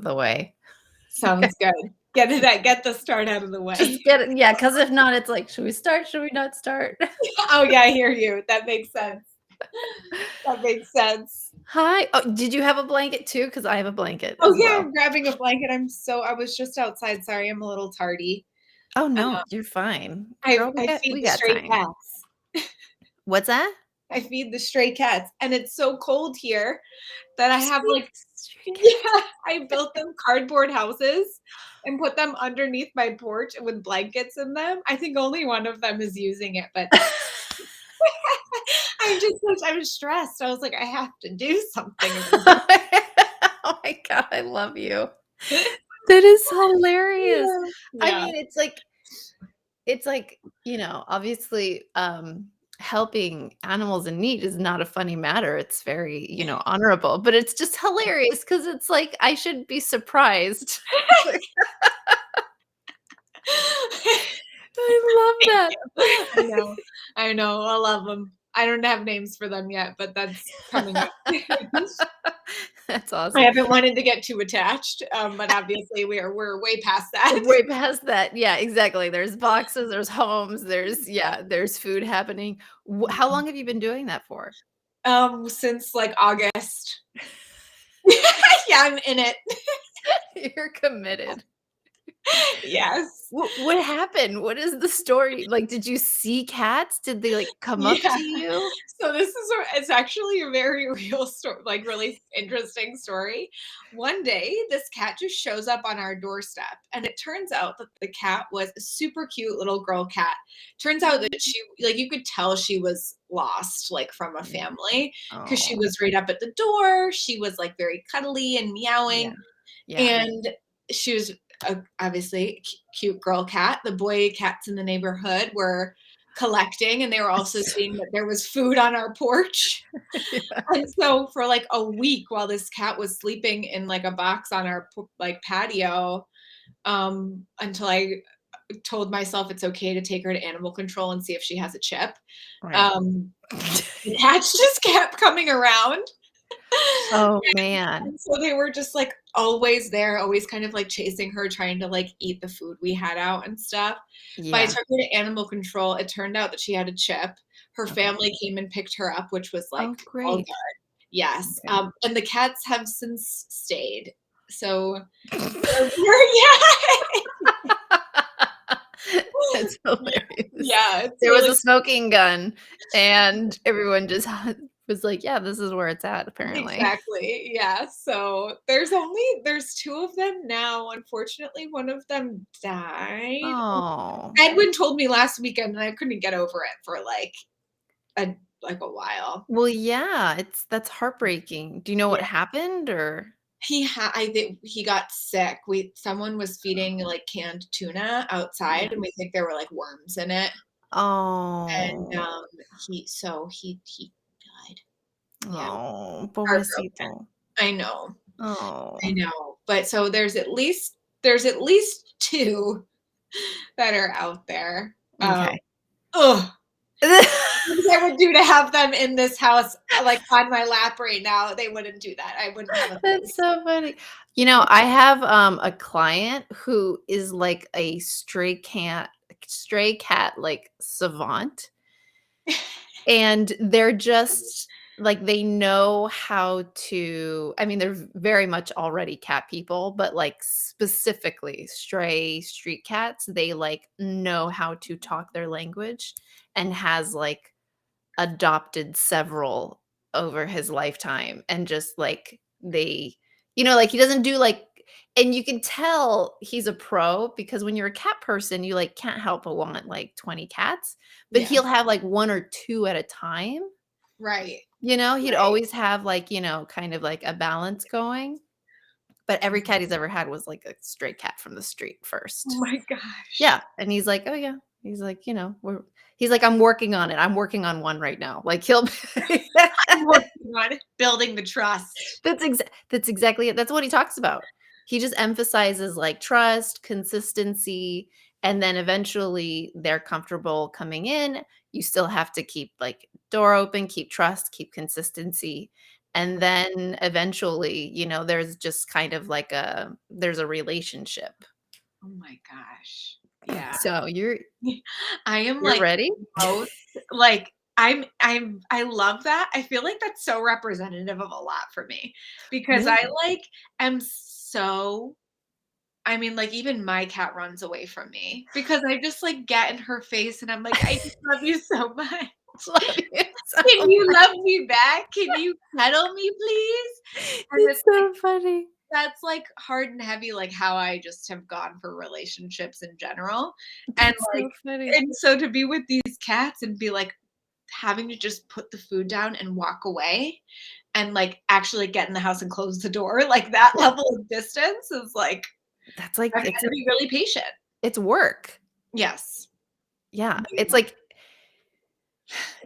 the way. Sounds good. Get the start out of the way. Just get it. Yeah, because if not, it's like, should we start? Should we not start? Oh, yeah, I hear you. That makes sense. That makes sense. Hi. Oh, did you have a blanket too? Because I have a blanket Oh, as yeah, well. I'm grabbing a blanket. I was just outside. Sorry, I'm a little tardy. Oh Um, no, you're fine. Girl, I feed we the got stray time. cats. What's that? I feed the stray cats, and it's so cold here that I have, like Stray cat. yeah, I built them cardboard houses and put them underneath my porch with blankets in them. I think only one of them is using it, but I was stressed. I was like, "I have to do something." Oh my God, I love you. That is hilarious. I Yeah. mean, it's like, obviously, helping animals in need is not a funny matter. It's very, honorable, but it's just hilarious because it's like I should be surprised. Like, I love Thank that. you. I know. I know. I love them. I don't have names for them yet, but that's coming up. That's I awesome. haven't wanted to get too attached, but obviously we're way past that. Way past that. Yeah, exactly. There's boxes, there's homes, there's food happening. How long have you been doing that for? Since like August. Yeah, I'm in it. You're committed. Yes. What happened? What is the story? Like, did you see cats? Did they, like, come up Yeah. to you? So it's actually a very real story, like really interesting story. One day, this cat just shows up on our doorstep, and it turns out that the cat was a super cute little girl cat. Turns out that she, like, you could tell she was lost, like from a family, because she Oh, was right up at the door. She was like very cuddly and yeah. meowing, Yeah. and she was obviously cute girl cat. The boy cats in the neighborhood were collecting, and they were also seeing that there was food on our porch. Yeah. And so for like a week while this cat was sleeping in like a box on our like patio, until I told myself it's okay to take her to animal control and see if she has a chip. Right. Um, the cats just kept coming around. Oh, man. And so they were just like always there, always kind of like chasing her, trying to like eat the food we had out and stuff. But I Yeah. took her to animal control. It turned out that she had a chip. Her Okay. family came and picked her up, which was like Oh, all great. good. Yes. Okay. And the cats have since stayed. So yeah. That's hilarious. Yeah, it's There was really a smoking gun, and everyone just was like, "Yeah, this is where it's at, apparently." exactly. Yeah. So there's two of them now. Unfortunately, one of them died. Oh. Edwin told me last weekend, and I couldn't get over it for a a while. Well, yeah, that's heartbreaking. Do you know Yeah. what happened or I think he got sick. Someone was feeding, like, canned tuna outside, yeah. and we think there were, like, worms in it, and, Oh. he died. Yeah, Oh, heartbroken. pobrecito. I know, Oh. I know, but so there's at least 2 that are out there. Okay. Ugh. Things I would do to have them in this house, like, on my lap right now, they wouldn't do that. I wouldn't have a That's place. so funny. I have, a client who is like a stray cat, like, savant, and they're just like, they know how to I mean, they're very much already cat people, but, like, specifically stray street cats, they, like, know how to talk their language and has, like, adopted several over his lifetime and just, like, like, he doesn't do, like and you can tell he's a pro because when you're a cat person, you, like, can't help but want, like, 20 cats, but Yeah, he'll have, like, 1 or 2 at a time, right, he'd right. always have, like, kind of, like, a balance going, but every cat he's ever had was, like, a stray cat from the street Oh first. my gosh. Yeah, and he's like, "Oh, yeah." He's like, he's like, "I'm working on it. I'm working on one right now." Like, he'll I'm working on it, building the trust. that's exactly it. That's what he talks about. He just emphasizes, like, trust, consistency, and then eventually they're comfortable coming in. You still have to keep, like, door open, keep trust, keep consistency, And then eventually, there's just kind of like there's a relationship. Oh my gosh. Yeah. So I am you're like ready? most like I love that. I feel like that's so representative of a lot for me because Yeah. I like am so I mean, like, even my cat runs away from me because I just, like, get in her face and I'm like, "I just love you so much. Love you so Can you much. love me back? Can you cuddle me, please?" And It's it's like so funny. that's, like, hard and heavy, like, how I just have gone for relationships in general, and, That's like so funny. and so to be with these cats and be, like, having to just put the food down and walk away and, like, actually get in the house and close the door, like, that Yeah. level of distance is, like That's like I've had to be really patient. it's work. Yes. Yeah. Very It's much.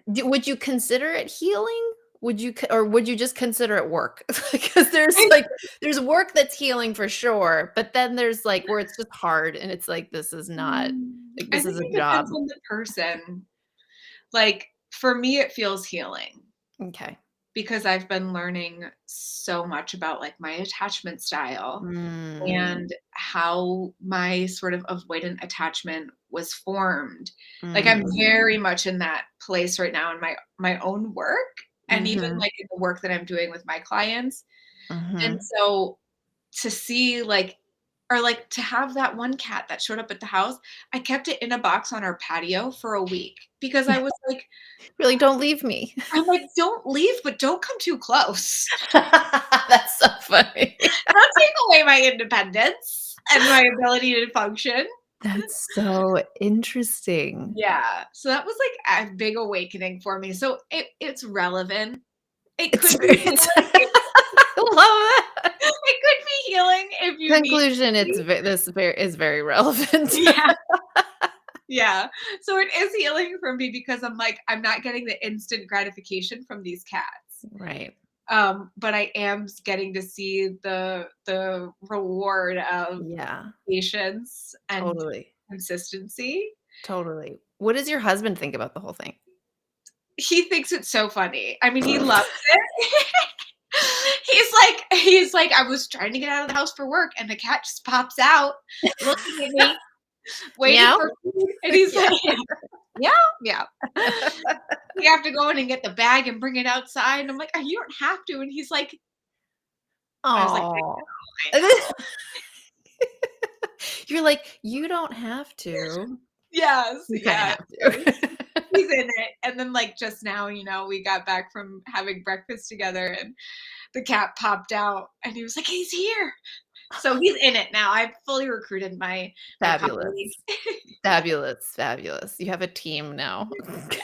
like would you consider it healing? Or would you just consider it work? Because there's work that's healing for sure, but then there's like where it's just hard and it's like this is not like I this think is a it depends job. on the person. Like, for me, it feels healing Okay. because I've been learning so much about, like, my attachment style Mm. and how my sort of avoidant attachment was formed. Like, I'm Mm. very much in that place right now in my own work and even, Mhm. like, in the work that I'm doing with my clients, and Mhm. so to see, like or, like, to have that one cat that showed up at the house, I kept it in a box on our patio for a week because I was like Really don't leave me. I'm like, "Don't leave, but don't come too close. That's so funny. Don't take away my independence and my ability to function." That's so interesting. Yeah, so that was, like, a big awakening for me, so it's relevant. It It's could be it's healing if I love that. it could be healing if you need it Conclusion, to it's be. ve this ver is very relevant. Yeah. Yeah. So it is healing for me because I'm like, I'm not getting the instant gratification from these cats. Right. But I am getting to see the reward of Yeah. patience and Totally. consistency. Totally. What does your husband think about the whole thing? He thinks it's so funny. I mean, he loves it. He's like, I was trying to get out of the house for work and the cat just pops out looking at me, waiting Meow? for food, and he's Yeah. like, yeah, yeah. We have to go in and get the bag and bring it outside, and I'm like, "You don't have to," and he's like I was like, Aw. I know." You're like, "You don't have to." Yes, You kinda yeah, have so to. he's in it, and then, like, just now, we got back from having breakfast together, and the cat popped out, and he was like, "He's here." So he's in it now. I've fully recruited my colleague. Fabulous. Fabulous, fabulous. You have a team now. Yeah,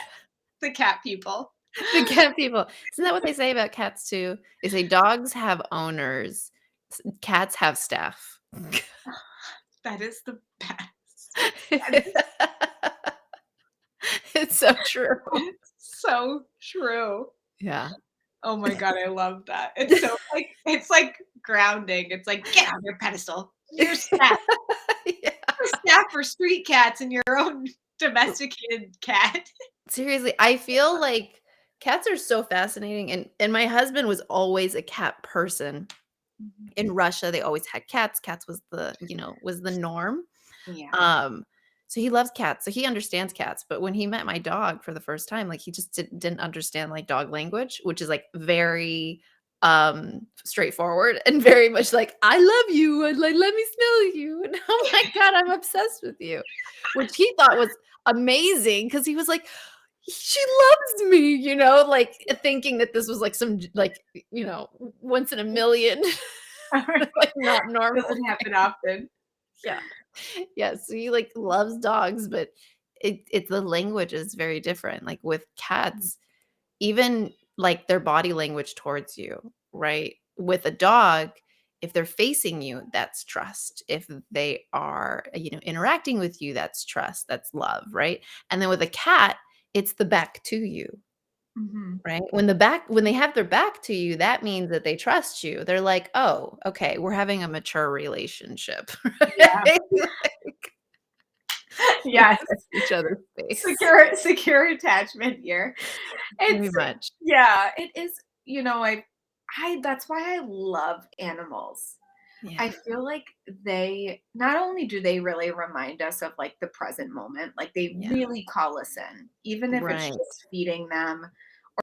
the cat people. The cat people. Isn't that what they say about cats too? They say dogs have owners, cats have staff. That is the best. That is It's so true. so true. Yeah. Oh my god, I love that. It's like grounding. It's like, "Get on your pedestal. You're staff. Yeah. You're staff for street cats and your own domesticated cat." Seriously, I feel like cats are so fascinating, and my husband was always a cat person. Mhm. In Russia, they always had cats. Cats was was the norm. Yeah. Um, so he loves cats, so he understands cats, but when he met my dog for the first time, like, he just didn't understand, like, dog language, which is, like, very, straightforward and very much like, "I love you," and, like, "Let me smell you," and, "Oh my god, I'm obsessed with you," which he thought was amazing because he was like, "She loves me," like, thinking that this was, like, some j like, once in a million, like, not normal Doesn't happen thing. often. Yeah. Yes, he, like, loves dogs, but the language is very different, like, with cats, even, like, their body language towards you, right? With a dog, if they're facing you, that's trust. If they are, interacting with you, that's trust, that's love, right? And then with a cat, it's the back to you, Mhm. right? When they have their back to you, that means that they trust you. They're like, "Oh, okay, we're having a mature relationship." Yeah. Right? We Yes. trust each other's space. Secure attachment here. Very It's much. yeah, it is, I That's why I love animals. I Yeah. feel like they not only do they really remind us of, like, the present moment, like, they Yeah. really call us in, even if it's Right. just feeding them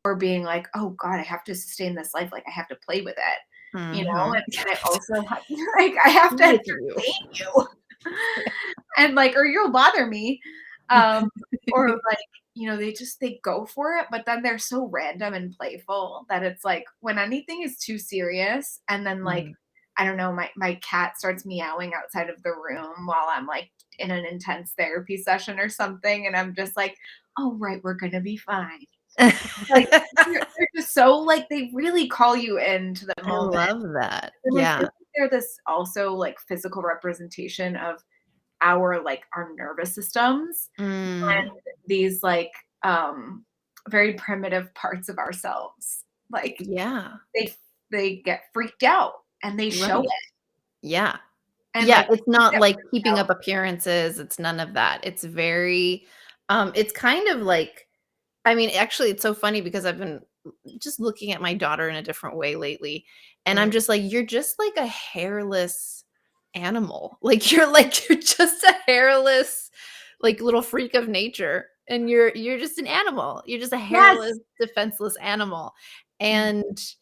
or being like, "Oh god, I have to sustain this life, like, I have to play with it," Mhm. and I also have like, I have to With you. entertain you, and, like, or you'll bother me, um, or, like, they go for it, but then they're so random and playful that it's like, when anything is too serious and then, like, Mm. I don't know, my cat starts meowing outside of the room while I'm, like, in an intense therapy session or something, and I'm just like, "Oh, right, we're gonna be fine." Like, they're just so like, they really call you into the I moment, love that. and I feel Yeah. like they're this also, like, physical representation of our nervous systems Mm. and these, like, um, very primitive parts of ourselves. Like, Yeah. they they get freaked out, and they show Right. it, Yeah. and, Yeah, like, it's you not get like freaked keeping out. up appearances, it's none of that. It's very, it's kind of like I mean, actually, it's so funny because I've been just looking at my daughter in a different way lately, and I'm Mm. just like, "You're just like a hairless animal." You're just a hairless, like, little freak of nature, and you're just an animal. You're just a Yes! hairless, defenseless animal, Mm. and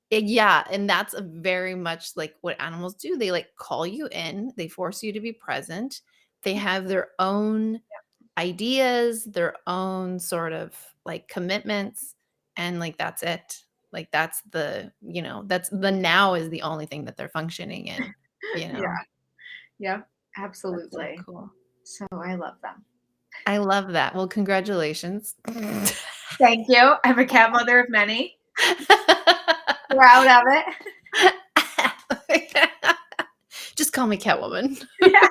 yeah, and that's a very much like what animals do. They, like, call you in, they force you to be present. They have their own ideas, their own sort of, like, commitments, and, like, that's it. Like, that's the now is the only thing that they're functioning in, you Yeah. know? Yep. That's so Absolutely. cool. So, I love them. I love that. Well, congratulations. Thank you. I'm a cat mother of many. Proud of it. Just call me Catwoman. Yeah.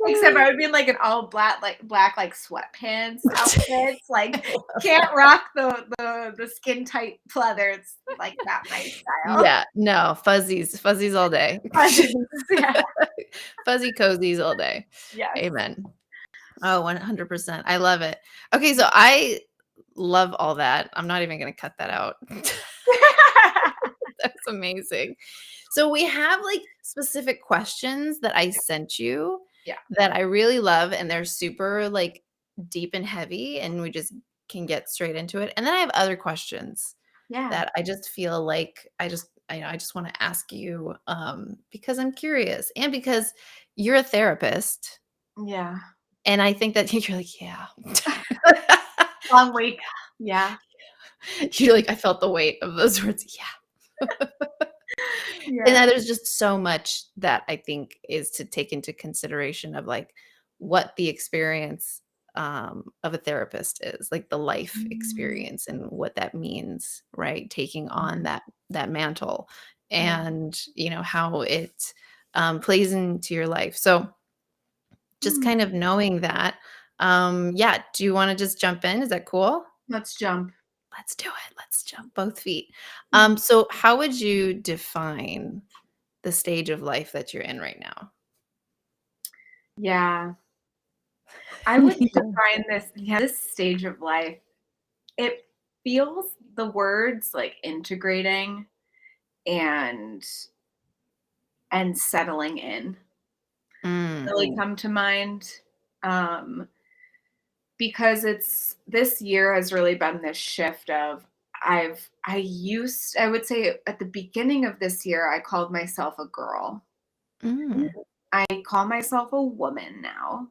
Except I would be in, like, an all black, like, sweatpants outfits, like, can't rock the skin tight pleathers like that my style. Yeah, no, fuzzies all day. Yeah. Fuzzy cozies all day. Yes. Amen. Oh, 100%. I love it. Okay, so I love all that. I'm not even gonna cut that out. That's amazing. So we have, like, specific questions that I sent you Yeah. that I really love, and they're super, like, deep and heavy, and we just can get straight into it, and then I have other questions Yeah. that I just feel like I just wanna ask you, because I'm curious and because you're a therapist, Yeah. and I think that you're like, "Yeah." Long week. Yeah. You're like, "I felt the weight of those words." Yeah. And Yeah. then there's just so much that I think is to take into consideration of, like, what the experience, of a therapist is, like, the life Mm. experience and what that means, right? Taking on Mhm. that mantle Yeah. and, how it, plays into your life. So, just Mm. kind of knowing that, yeah, do you wanna just jump in? Is that cool? Let's jump. Let's do it. Let's jump both feet. Mm. So how would you define the stage of life that you're in right now? Yeah. I would define this stage of life. It feels the words like integrating and settling in Mm, really come to mind. Um, because it's this year has really been this shift of I would say at the beginning of this year, I called myself a girl. mm. I call myself a woman now.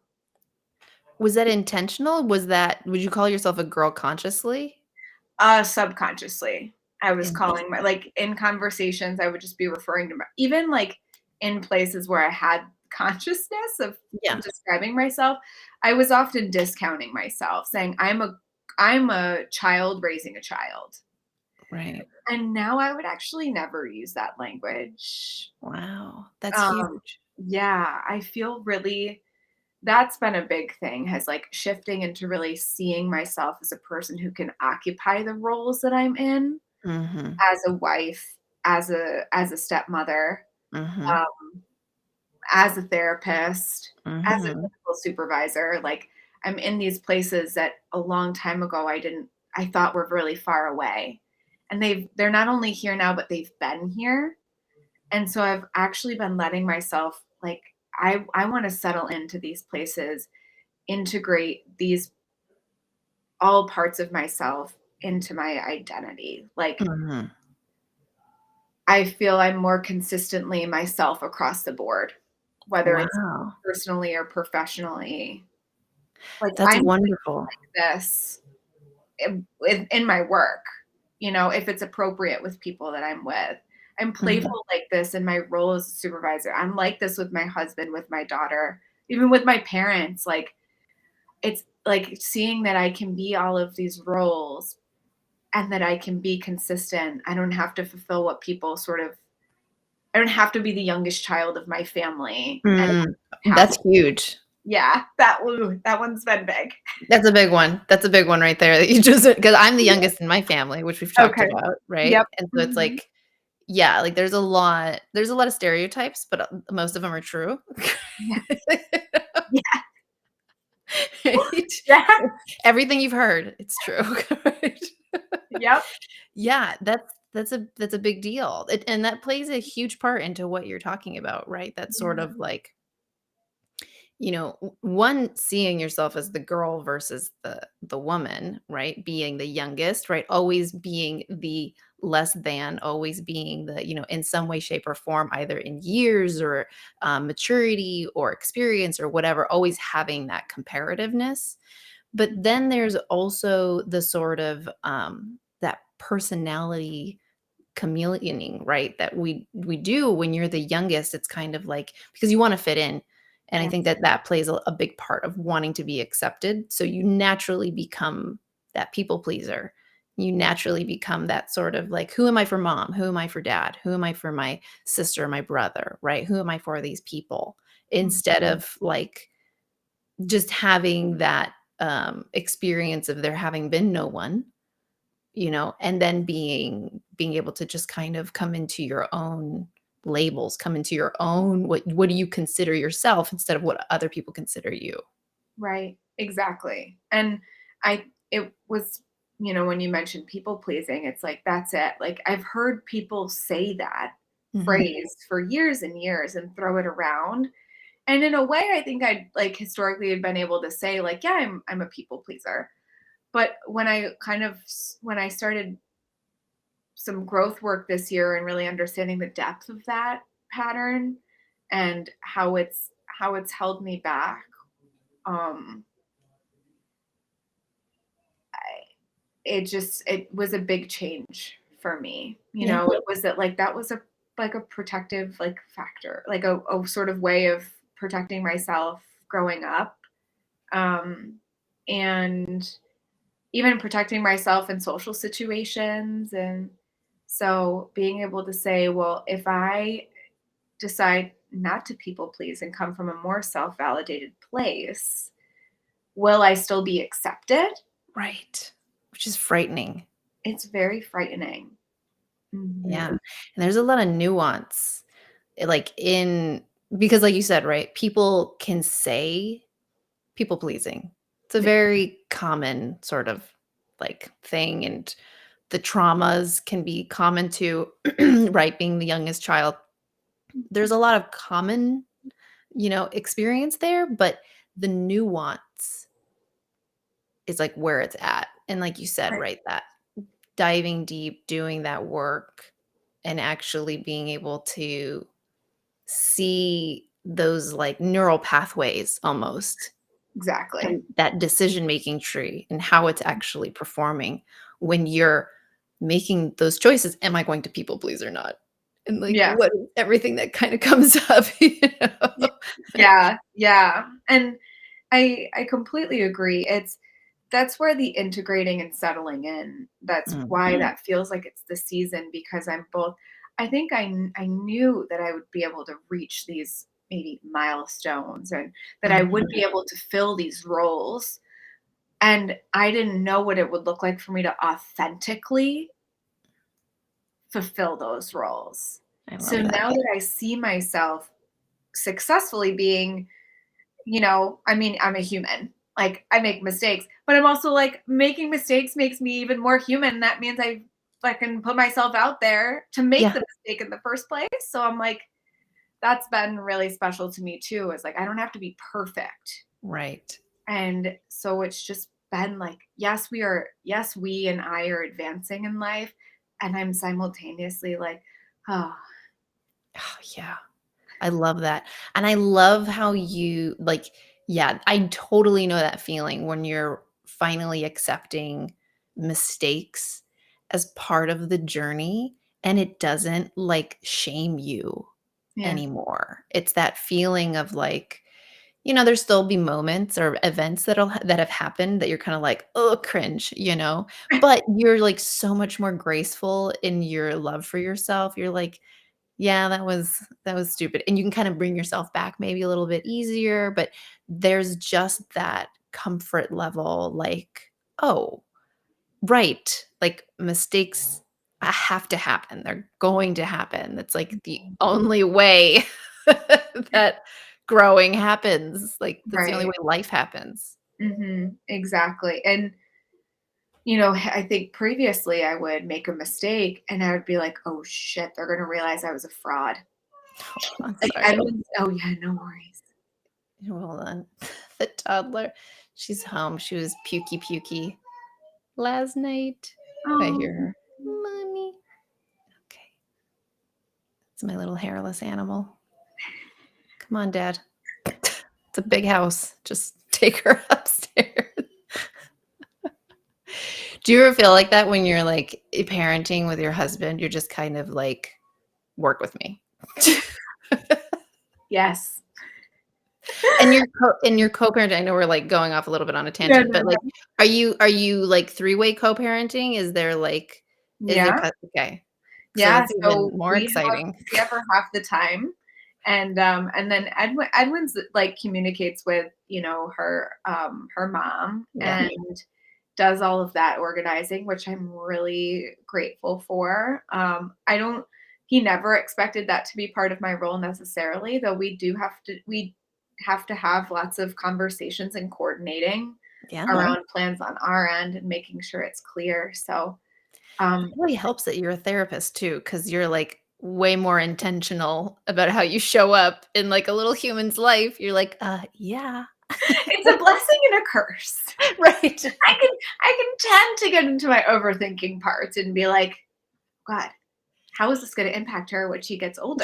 Was that intentional? Would you call yourself a girl consciously? Subconsciously, I was calling Interesting. my like, in conversations, I would just be referring to my even, like, in places where I had consciousness of Yeah, describing myself, I was often discounting myself, saying, I'm a child raising a child." right. And now I would actually never use that language. Wow, that's Um, huge. yeah, I feel really that's been a big thing, has, like, shifting into really seeing myself as a person who can occupy the roles that I'm in. Mhm, As a wife, as a stepmother, mhm, um, as a therapist, as a mhm. clinical supervisor, like, I'm in these places that a long time ago I thought were really far away, and they're not only here now, but they've been here. And so I've actually been letting myself, like, I want to settle into these places, integrate these all parts of myself into my identity. Like, Mhm. I feel I'm more consistently myself across the board, whether it's Wow. personally or professionally. Like, That's I'm wonderful. this in my work, if it's appropriate with people that I'm with. I'm Mhm. playful like this in my role as a supervisor. I'm like this with my husband, with my daughter, even with my parents. Like, it's like seeing that I can be all of these roles and that I can be consistent. I don't have to fulfill what people sort of I don't have to be the youngest child of my family, and Mm, have that's huge. yeah, that one's been big. That's a big one. That's a big one right there that you just, because 'cause I'm the youngest in my family, which we've talked Okay. about, right? Yep. And so it's Mhm. like, yeah, like there's a lot of stereotypes, but, most of them are true. Yeah. Yeah. Right? Yeah. Everything you've heard, it's true, right? Yep. Yeah, that's a big deal. And that plays a huge part into what you're talking about, right? That sort Yeah. of like, one, seeing yourself as the girl versus the woman, right? Being the youngest, right? Always being the less than, always being in some way, shape, or form, either in years or maturity or experience or whatever, always having that comparativeness. But then there's also the sort of that personality chameleoning, right? That we do when you're the youngest. It's kind of like, because you want to fit in. And I think Yes. that plays a big part of wanting to be accepted. So you naturally become that people pleaser. You naturally become that sort of like, who am I for mom? Who am I for dad? Who am I for my sister, my brother, right? Who am I for these people? Mm. Instead of like just having that experience of there having been no one, and then being able to just kind of come into your own labels, come into your own, what do you consider yourself instead of what other people consider you. Right. Exactly. And it was, when you mentioned people pleasing, it's like, that's it. Like, I've heard people say that Mhm. phrase for years and years and throw it around. And in a way, I think I like historically had been able to say, like, yeah, I'm a people pleaser. But when I started some growth work this year and really understanding the depth of that pattern and how it's held me back, um it was a big change for me. Yeah. It was that was a protective, like, factor, like a sort of way of protecting myself growing up, um and even protecting myself in social situations. And so being able to say, well, if I decide not to people please and come from a more self-validated place, will I still be accepted? Right. Which is frightening. It's very frightening. Yeah. Mhm. And there's a lot of nuance, like in, because like you said, right? People can say people pleasing. It's a very common sort of like thing, and the traumas can be common too, right? Being the youngest child, there's a lot of common, experience there, but the nuance is like where it's at. And like you said, Right. right, that diving deep, doing that work, and actually being able to see those like neural pathways almost, Exactly. and that decision-making tree and how it's actually performing when you're making those choices. Am I going to people please or not? And like Yeah. what everything that kind of comes up, Y Yeah, yeah, and I completely agree. That's where the integrating and settling in, that's why Mhm. that feels like it's the season, because I think I knew that I would be able to reach these maybe milestones, and that I would Mhm. be able to fill these roles, and I didn't know what it would look like for me to authentically fulfill those roles. I So love that. now that I see myself successfully being, I mean, I'm a human. Like, I make mistakes, but I'm also like, making mistakes makes me even more human. That means I fucking put myself out there to make Yeah. the mistake in the first place. So I'm like, that's been really special to me too. Is like I don't have to be perfect. Right. And so it's just been like, yes, we and I are advancing in life. And I'm simultaneously like, oh, Oh, yeah. I love that. And I love how you like, yeah, I totally know that feeling when you're finally accepting mistakes as part of the journey and it doesn't like shame you yeah, anymore. It's that feeling of like, there's still be moments or events that have happened that you're kind of like, oh, cringe, but you're like so much more graceful in your love for yourself. You're like, yeah, that was stupid. And you can kind of bring yourself back maybe a little bit easier, but there's just that comfort level like, oh, right. Like mistakes have to happen. They're going to happen. That's like the only way that growing happens. Like that's the only right. way life happens. Exactly. And I think previously I would make a mistake and I would be like, oh shit, they're gonna realize I was a fraud. I'm Like sorry. Edwin's, oh yeah, no worries. Hold on. The toddler. She's home. She was pukey last night. I Oh, hear her. Mommy. Okay. It's my little hairless animal. Come on, Dad. It's a big house. Just take her upstairs. Do you ever feel like that when you're like parenting with your husband? You're just kind of like, work with me. yes. And your co-parenting, I know we're like going off a little bit on a No, tangent, no, but like, no. are you like three-way co-parenting? Is there Yeah. okay. So Yeah, that's even so more exciting. we have her half the time, and then Edwin's like communicates with her mom Yeah. and does all of that organizing, which I'm really grateful for. I don't. He never expected that to be part of my role necessarily, though we have to have lots of conversations and coordinating Yeah. around plans on our end and making sure it's clear. So It really helps that you're a therapist too, because 'cause you're, like, way more intentional about how you show up in, like, a little human's life. You're like, yeah." it's a blessing and a curse. Right. I can tend to get into my overthinking parts and be like, God, how is this going to impact her when she gets older?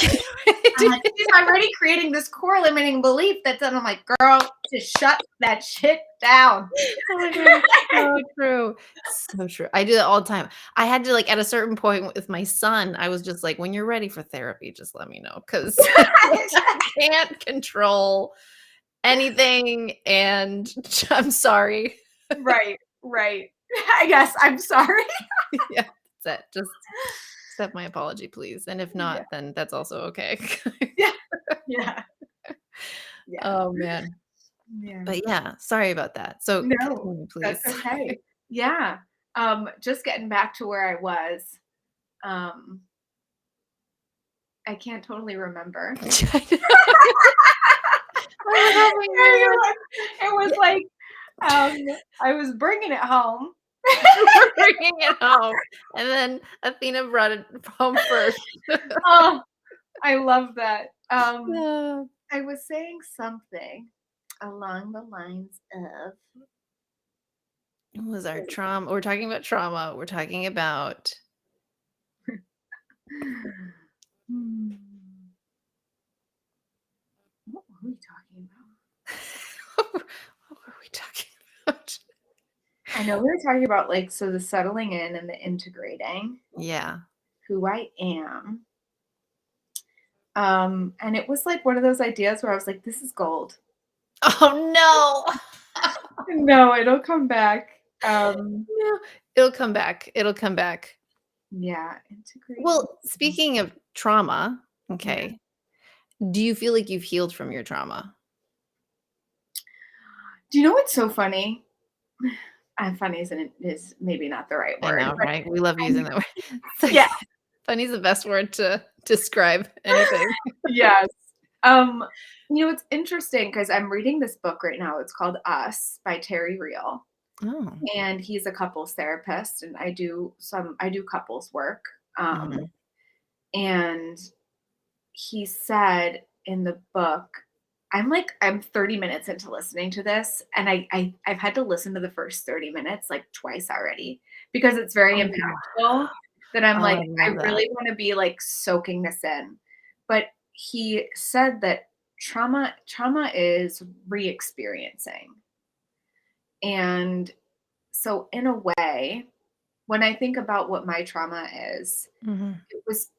I'm like, she's already creating this core limiting belief that then I'm like, girl, just shut that shit down. Oh my god, it's so true. So true. I do that all the time. I had to, like, at a certain point with my son, I was just like, "When you're ready for therapy, just let me know, because I can't control anything, and I'm sorry." right, right. I guess I'm sorry. Yeah, that's it. Just accept my apology, please, and if Yeah, not, then that's also okay. yeah, yeah, yeah, Oh, man. yeah. But yeah, sorry about that. So No, continue, that's please. okay. Yeah. Just getting back to where I was. Um, I can't totally remember. I'm having one. It was like, I was bringing it home. We're bringing it home, and then Athena brought it home first. Oh, I love that. Uh, I was saying something along the lines of it was our trauma. We're talking about trauma. We're talking about Hmm, what were we talking about? what were we talking about? I know we were talking about like so the settling in and the integrating Yeah. who I am. And it was like one of those ideas where I was like, this is gold. Oh, no. No, it'll come back. No. It'll come back. It'll come back. Yeah, integrating. Well, speaking of trauma, Yeah. okay, do you feel like you've healed from your trauma? Do you know what's so funny? Funny is maybe not the right I word, know, but right? We love um, using that word. It's like yeah, funny is the best word to describe anything. yes. It's interesting because I'm reading this book right now. It's called Us by Terry Real. Oh. and he's a couples therapist, and I do couples work. Um, Mhm. and he said in the book, I'm 30 minutes into listening to this, and I've had to listen to the first 30 minutes like twice already because it's very Oh, impactful that I'm oh, like, I I love that. really want to be like soaking this in. But he said that trauma is re-experiencing. And so in a way, when I think about what my trauma is, Mhm. it was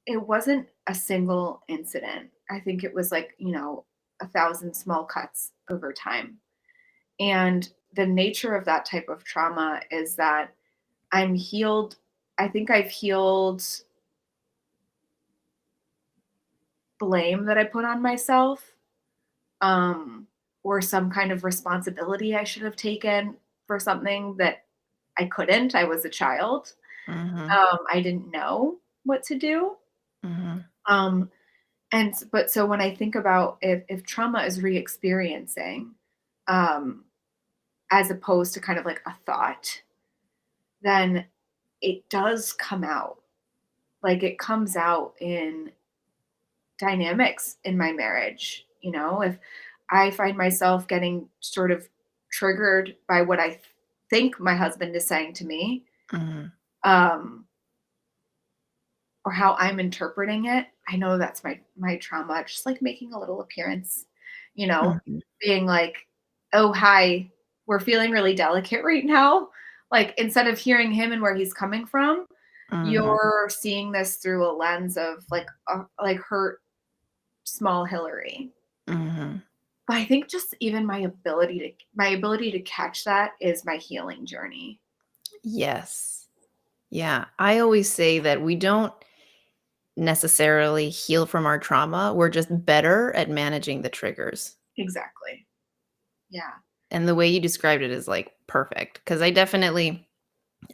it wasn't a single incident. I think it was like, 1,000 small cuts over time. And the nature of that type of trauma is that I'm healed. I think I've healed blame that I put on myself, um, or some kind of responsibility I should have taken for something that I couldn't. I was a child. Mhm. I didn't know what to do. Mhm. Um, but so when I think about if trauma is re-experiencing, um, as opposed to kind of like a thought, then it does come out. Like it comes out in dynamics in my marriage. If I find myself getting sort of triggered by what I think my husband is saying to me, Mhm. um, or how I'm interpreting it, I know that's my trauma, just like making a little appearance, Mhm. being like, "Oh, hi, we're feeling really delicate right now." Like instead of hearing him and where he's coming from, Mhm. you're seeing this through a lens of like hurt small Hillary. Mhm. But I think just even my ability to catch that is my healing journey. Yes. Yeah. I always say that we don't necessarily heal from our trauma, we're just better at managing the triggers. Exactly. Yeah. And the way you described it is, like, perfect. Because I definitely,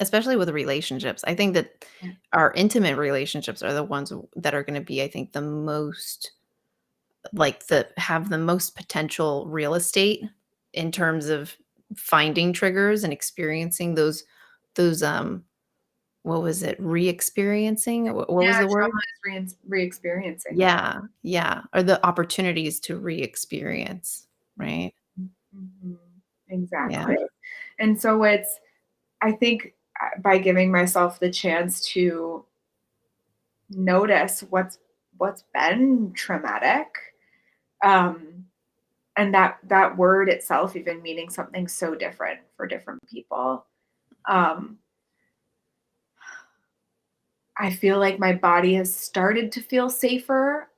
especially with relationships, I think that Yeah. our intimate relationships are the ones that are gonna be, I think, the most like, the have the most potential real estate in terms of finding triggers and experiencing those, what was it? Re-experiencing? What was Yeah, the word? trauma is re-experiencing, yeah. Yeah, yeah, or the opportunities to re-experience, right? Mhm. Yeah. Exactly. And so I think, by giving myself the chance to notice what's been traumatic, um, and that word itself even meaning something so different for different people, um, I feel like my body has started to feel safer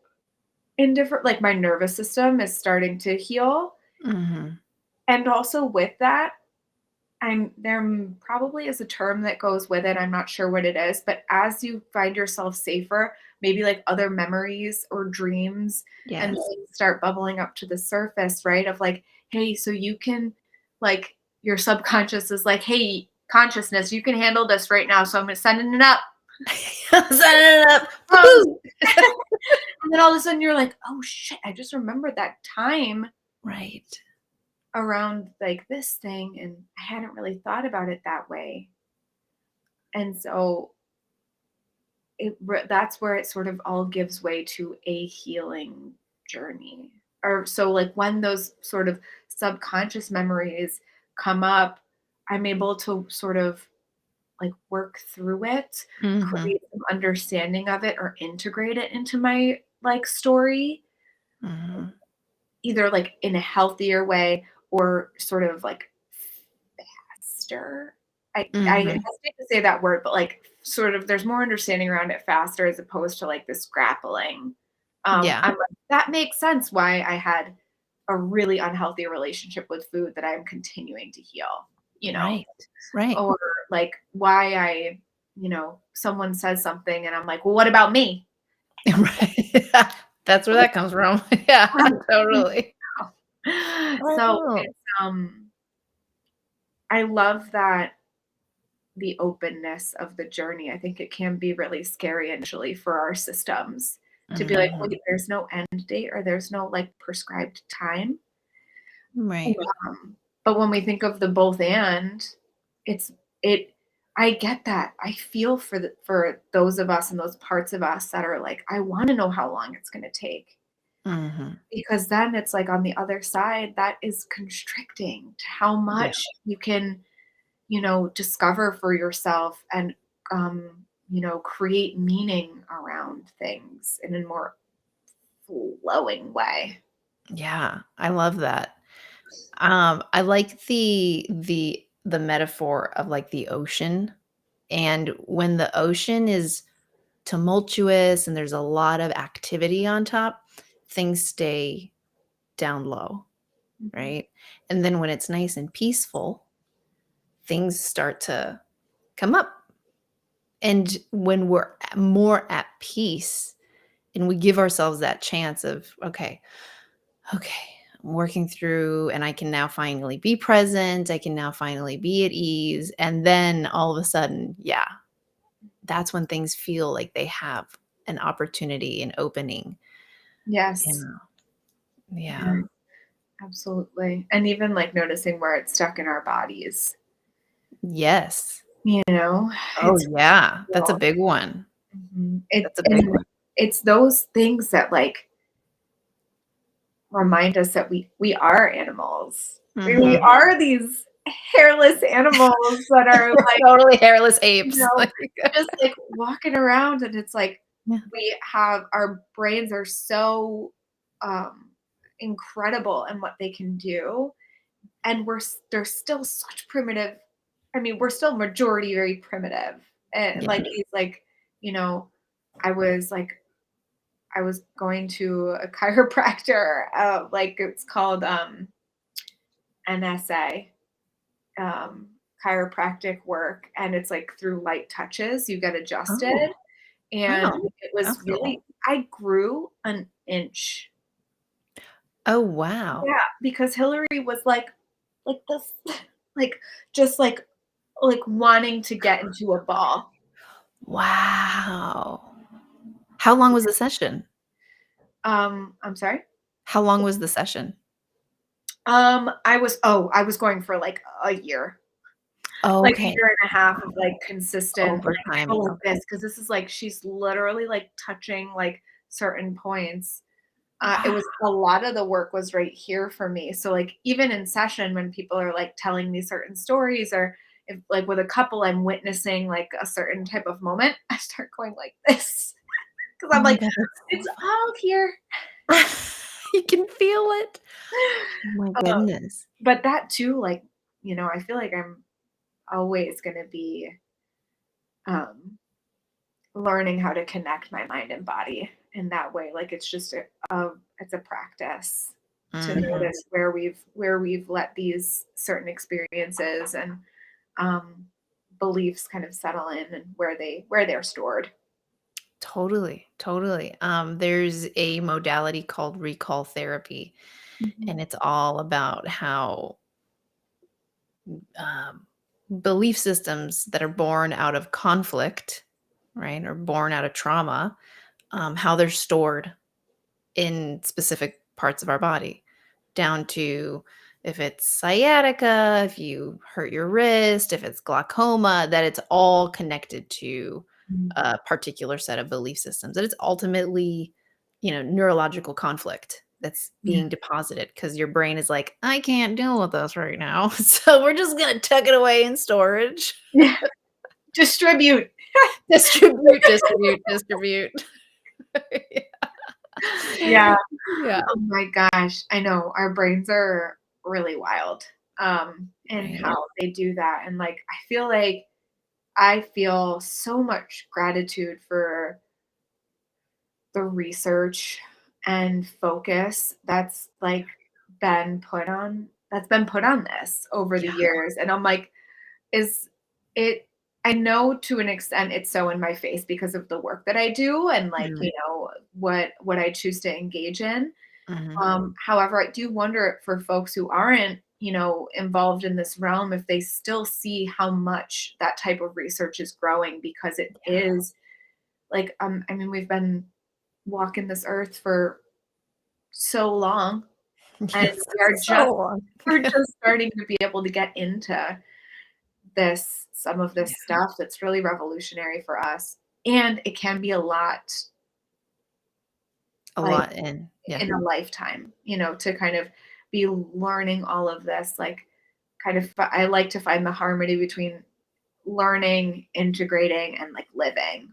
in different like, my nervous system is starting to heal, Mhm. and also with that, probably is a term that goes with it, I'm not sure what it is, but as you find yourself safer, maybe, like, other memories or dreams and Yes. things start bubbling up to the surface, right, of, like, "Hey, so you can" like, your subconscious is like, "Hey, consciousness, you can handle this right now, so I'm sending it up." Setting it up. Um, Woo-hoo. and then all of a sudden you're like, "Oh, shit, I just remembered that time Right. around, like, this thing, and I hadn't really thought about it that way." And so that's where it sort of all gives way to a healing journey. Or so like when those sort of subconscious memories come up, I'm able to sort of like work through it, Mhm. create some understanding of it or integrate it into my like story, Mhm. either like in a healthier way or sort of like faster. I Mhm. hesitate to say that word, but, like, sort of there's more understanding around it faster as opposed to, like, this grappling. Yeah. I'm like, "That makes sense why I had a really unhealthy relationship with food that I'm continuing to heal," you know? Right. Right. Or, like, why someone says something and I'm like, "Well, what about me?" Right. That's where that comes from. Yeah, Right. totally. So, Oh. I love that the openness of the journey. I think it can be really scary initially for our systems to be like, Mhm. wait, there's no end date or there's no like prescribed time. Right. But when we think of the both and, it's it I get that. I feel for those of us and those parts of us that are like, I want to know how long it's going to take. Mhm. Because then it's like on the other side, that is constricting to how Yeah. much you can, discover for yourself and, create meaning around things in a more flowing way. Yeah, I love that. I like the metaphor of, like, the ocean, and when the ocean is tumultuous and there's a lot of activity on top, things stay down low, Mhm. right? And then when it's nice and peaceful, things start to come up. And when we're more at peace and we give ourselves that chance of, okay, I'm working through and I can now finally be present. I can now finally be at ease. And then all of a sudden, yeah, that's when things feel like they have an opportunity, an opening. You Yes. know? Yeah. Yeah, absolutely. And even like noticing where it's stuck in our bodies, Yes. you know, Oh, it's yeah. That's a real. big one. Mhm. It That's a big and one. it's those things that like remind us that we are animals. We Mhm. are these hairless animals that are We're like, totally hairless you apes. know, Like just like walking around and it's like yeah. we have our brains are so um incredible in what they can do and they're still such primitive. I mean, we're still majority very primitive. And Yeah. like these like, you know, I was like I was going to a chiropractor, like it's called NSA, um, chiropractic work, and it's like through light touches, you get adjusted. Oh, And wow. it was That's cool. really, I grew an inch. Oh, wow. Yeah, because Hillary was like this, like just like wanting to get into a ball. Wow. How long was the session? I'm sorry. How long was the session? I was going for like a year. Like a Okay. year and a half of, like, consistent, like, Overtime. "Go like Okay. this," because this is, like she's literally, like, touching, like, certain points. It Wow. was a lot of the work was right here for me, so, like, even in session when people are, like, telling me certain stories or if, like, with a couple, I'm witnessing, like, a certain type of moment, I start going like this because 'cause Oh I'm my like, god, that's so "It's all here." fun. You can feel it. Oh my Um, goodness. but that too, like, I feel like I'm always gonna be, um learning how to connect my mind and body in that way. Like it's just it's a practice to Mhm. notice where we've let these certain experiences and um, beliefs kind of settle in and where they're stored. Totally, totally. There's a modality called recall therapy, Mhm. and it's all about how um, belief systems that are born out of conflict, right, or born out of trauma, how they're stored in specific parts of our body, down to if it's sciatica, if you hurt your wrist, if it's glaucoma, that it's all connected to Mhm. a particular set of belief systems. That it's ultimately, neurological conflict that's Yeah. being deposited because your brain is like, I can't deal with this right now. So we're just going to tuck it away in storage. Yeah. Distribute. Distribute, distribute, distribute. Yeah. Yeah. Oh my gosh. I know our brains are really wild in Right. how they do that. And like I feel so much gratitude for the research and focus that's been put on this over the Yeah. years. And I'm like, is it I know to an extent it's so in my face because of the work that I do and like, Mm, what I choose to engage in. mhm. However, I do wonder for folks who aren't, involved in this realm, if they still see how much that type of research is growing because it Yeah. is like, I mean, we've been walking this earth for so long, And Yes, we are so just long. we're just starting to be able to get into some of Yeah, this stuff that's really revolutionary for us, and it can be a lot, a like, lot yeah. in a lifetime, to kind of be learning all of this, like, I like to find the harmony between learning, integrating, and, like, living.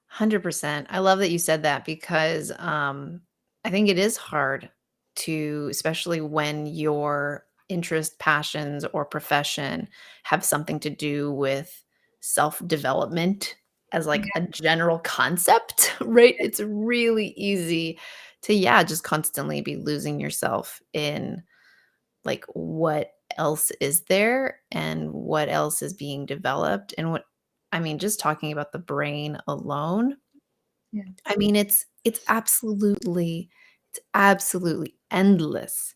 100%. I love that you said that because I think it is hard to, especially when your interest, passions, or profession have something to do with self development as like Yeah, a general concept, right? It's really easy to, yeah, just constantly be losing yourself in like what else is there and what else is being developed and what I mean, just talking about the brain alone, yeah, I mean, it's absolutely endless.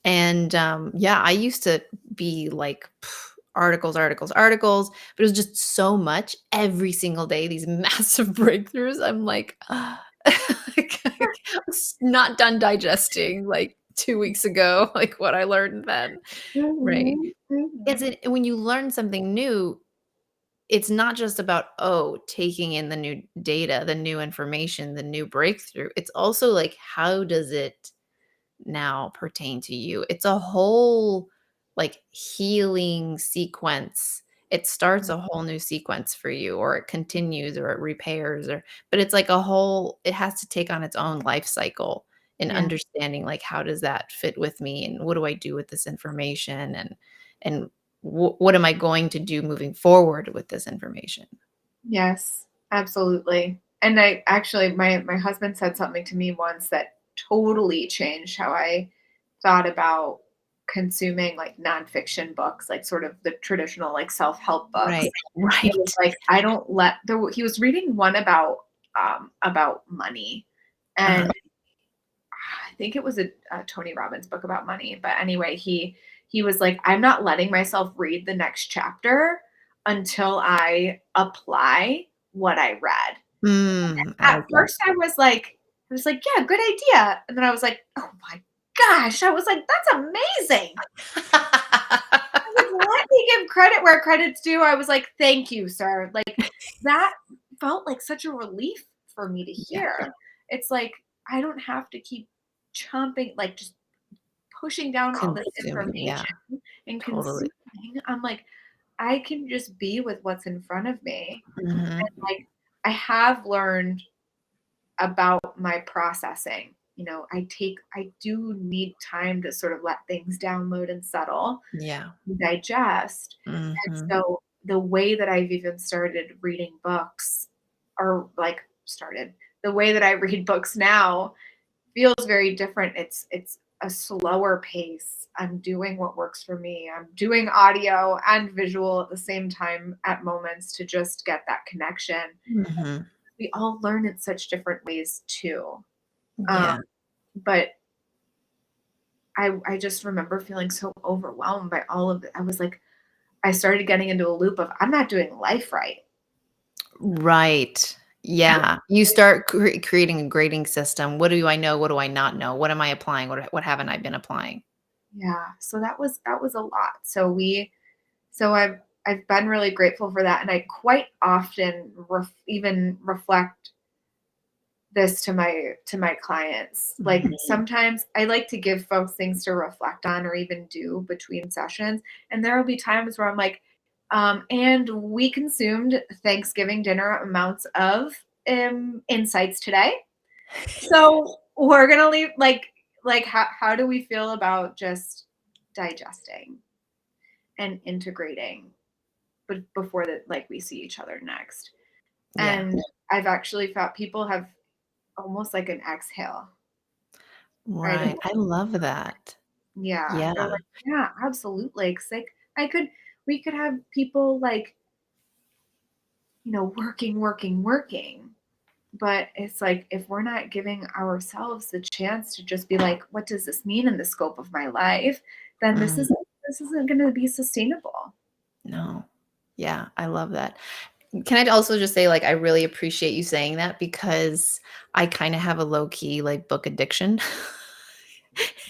And, yeah, I used to be like, articles, articles, articles, but it was just so much every single day, these massive breakthroughs. I'm like, I'm not done digesting like 2 weeks ago, like what I learned then, right? mhm, mhm. Is it when you learn something new, it's not just about, oh, taking in the new data, the new information, the new breakthrough. It's also like, how does it now pertain to you? It's a whole like healing sequence. It starts a whole new sequence for you, or it continues, or it repairs, or but it's like a whole, it has to take on its own life cycle in Yeah, understanding like how does that fit with me and what do I do with this information and what am I going to do moving forward with this information? yes, absolutely. And I actually, my husband said something to me once that totally changed how I thought about consuming like nonfiction books, like sort of the traditional like self-help books. Right, He was right. like, I don't let he was reading one about money. Uh-huh. And I think it was a Tony Robbins book about money. But anyway, he was like, I'm not letting myself read the next chapter until I apply what I read. I At like that. first I was like, yeah, good idea. And then I was like, oh my gosh. I was like, that's amazing. I was like, let me give credit where credit's due. I was like, thank you, sir. Like that felt like such a relief for me to Yeah, hear. It's like I don't have to keep chomping, like just pushing down all this consuming, yeah, information and totally. consuming. I'm like, I can just be with what's in front of me. Mhm. Like I have learned about my processing. I do need time to sort of let things download and settle, Yeah. digest. And Mhm. so the way that I've even started reading books, or like started, the way that I read books now feels very different. It's a slower pace. I'm doing what works for me. I'm doing audio and visual at the same time at moments to just get that connection. Mhm. We all learn in such different ways too. Um, Yeah. but I just remember feeling so overwhelmed by all of it. I was like, I started getting into a loop of I'm not doing life right. Right. Yeah. You start creating a grading system. What do I know? What do I not know? What am I applying? What haven't I been applying? Yeah, so that was a lot. So I've been really grateful for that, and I quite often even reflect this to my clients. Like Mhm. sometimes I like to give folks things to reflect on or even do between sessions, and there will be times where I'm like, and we consumed Thanksgiving dinner amounts of insights today. So we're gonna leave like how do we feel about just digesting and integrating but before that like we see each other next. Yeah. And I've actually felt people have almost like an exhale, right? Right. I love that. Yeah. Yeah. They're like, yeah, absolutely. 'Cause like I could we could have people like, working, working, working. But it's like if we're not giving ourselves the chance to just be like, what does this mean in the scope of my life? Then this Mm, isn't this isn't gonna be sustainable. no. Yeah, I love that. Can I also just say, like, I really appreciate you saying that because I kinda have a low key, like, book addiction.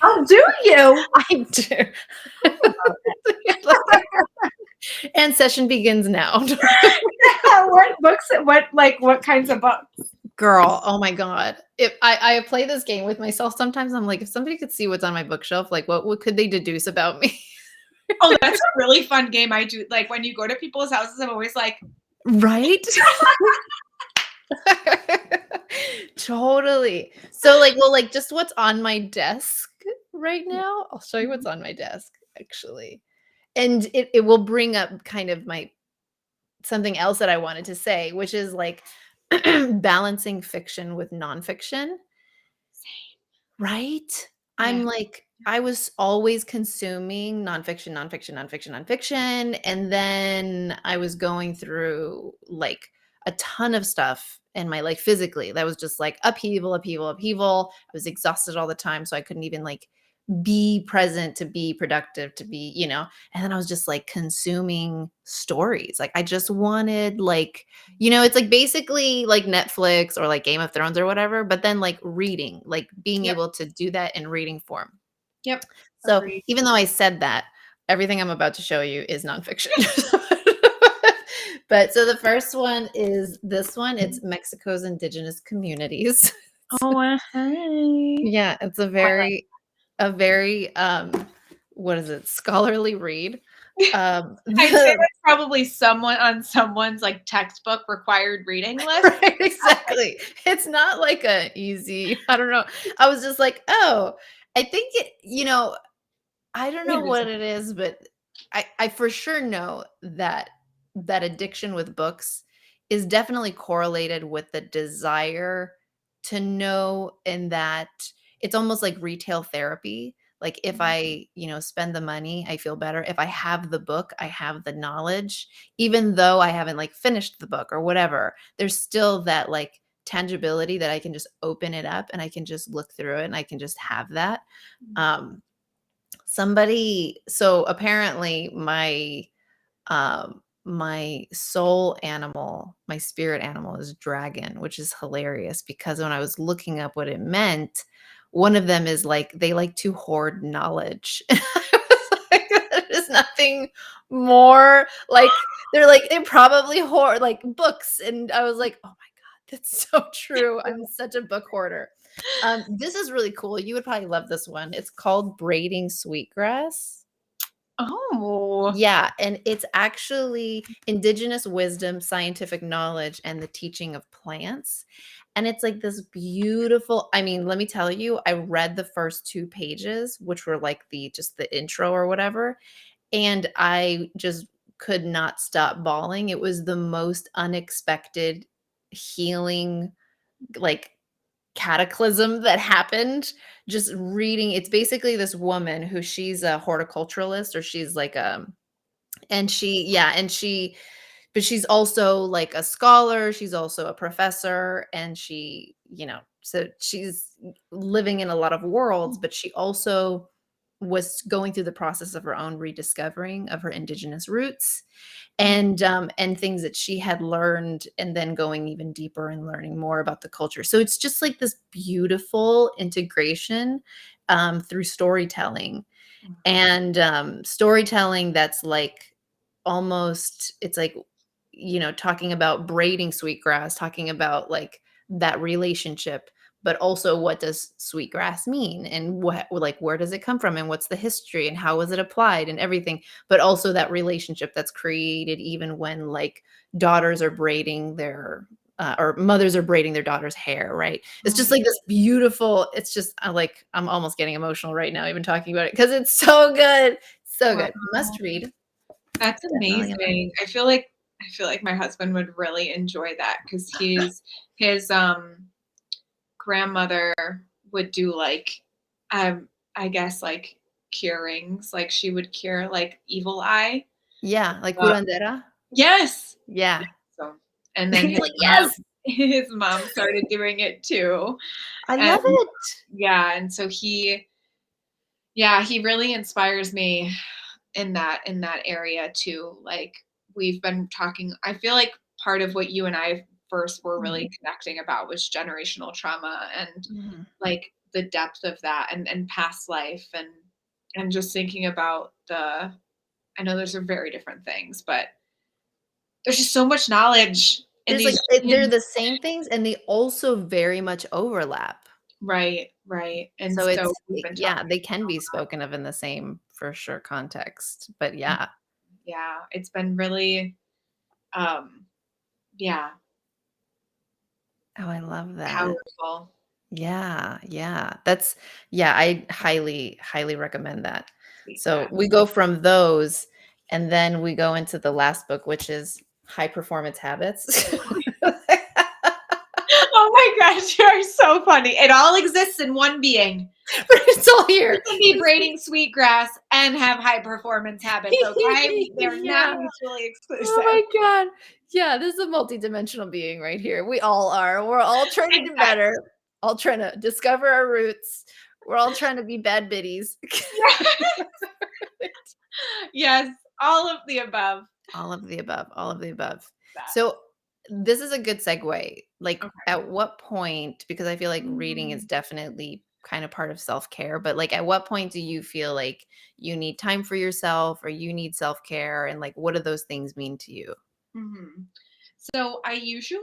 Oh, do you? I do. About And session begins now. that. What books, what kinds of books? Girl, oh my god. If I play this game with myself sometimes, I'm like, if somebody could see what's on my bookshelf, like, what could they deduce about me? Oh, that's a really fun game I do. Like, when you go to people's houses, I'm always like, Right? Totally. So, like, well, like, just what's on my desk right now? I'll show you what's mhm, on my desk, actually. And it will bring up kind of my something else that I wanted to say, which is, like, balancing fiction with nonfiction. Right? yeah, I'm like, I was always consuming nonfiction, nonfiction, nonfiction, nonfiction, and then I was going through, like, a ton of stuff in my life physically that was just, like, upheaval, upheaval, upheaval. I was exhausted all the time, so I couldn't even, like, be present to be productive, to be, and then I was just, like, consuming stories. Like, I just wanted, like, it's like basically like Netflix or like Game of Thrones or whatever, but then like reading, like being yep, able to do that in reading form. yep, So agreed. even though I said that, everything I'm about to show you is nonfiction. But so the first one is this one. It's Mexico's indigenous communities. Oh, hey. Yeah, it's I like a very what is it, scholarly read. I'd say The that's probably someone on someone's, like, textbook required reading list. Right, exactly. It's not like a easy I don't know. I was just like, "Oh, I think I don't know It is. what it is, but I for sure know that addiction with books is definitely correlated with the desire to know, and that it's almost like retail therapy. Like if I, spend the money, I feel better. If I have the book, I have the knowledge, even though I haven't like finished the book or whatever. There's still that like tangibility that I can just open it up and I can just look through it and I can just have that. Um Somebody so apparently my soul animal, my spirit animal is dragon, which is hilarious because when I was looking up what it meant, one of them is like they like to hoard knowledge. And I was like, there's nothing more like they probably hoard like books. And I was like, oh my God, that's so true. I'm such a book hoarder. This is really cool. You would probably love this one. It's called Braiding Sweetgrass. Oh. Yeah, and it's actually indigenous wisdom, scientific knowledge, and the teaching of plants. And it's like this beautiful I mean, let me tell you, I read the first 2 pages, which were like the intro or whatever, and I just could not stop bawling. It was the most unexpected healing, like, cataclysm that happened just reading. It's basically this woman who she's a horticulturalist, or she's like, and she yeah, and she but she's also like a scholar, she's also a professor, and so she's living in a lot of worlds, but she also was going through the process of her own rediscovering of her indigenous roots, and things that she had learned, and then going even deeper and learning more about the culture. So it's just like this beautiful integration through storytelling, and storytelling that's like almost it's like talking about braiding sweetgrass, talking about like that relationship, but also what does sweetgrass mean, and what like where does it come from, and what's the history, and how was it applied, and everything, but also that relationship that's created even when like daughters are braiding their or mothers are braiding their daughter's hair, right? It's just like this beautiful, it's just I'm almost getting emotional right now even talking about it because it's so good. So Wow, good. Must read. that's Definitely a amazing. I feel like my husband would really enjoy that because his grandmother would do like I guess like curings, like she would cure like evil eye. yeah, like Uh, curandera. yes. Yeah. So and then You're like, "Yes, his mom started doing it too. I And love it." yeah, and so he really inspires me in that area too. Like we've been talking, I feel like part of what you and I first were Mhm, really connecting about was generational trauma and mhm. like the depth of that and past life and just thinking about I know those are very different things, but there's just so much knowledge in There's like these they're genes. the same things and they also very much overlap. Right, right. And So so it's we've been yeah, talking. they can be spoken of in the same for sure context. But yeah. Yeah, it's been really, um, yeah, Oh, I love that. powerful. Yeah, yeah. That's yeah, I highly, highly recommend that. So Feedback. we go from those and then we go into the last book, which is High Performance Habits. Oh my gosh, you are so funny. It all exists in one being. But it's all You here. can be braiding sweetgrass and have high performance habits, okay? They're not Yeah. mutually Oh exclusive. my god. Yeah, this is a multidimensional being right here. We all are. We're all trying to do Exactly. better, all trying to discover our roots. We're all trying to be bad biddies. Yes, all of the above. All of the above, all of the above. That. So, this is a good segue. Like, Okay. at what point because I feel like reading is Mm. definitely kind of part of self-care, but, like, at what point do you feel like you need time for yourself or you need self-care, and, like, what do those things mean to you? Mhm. So I usually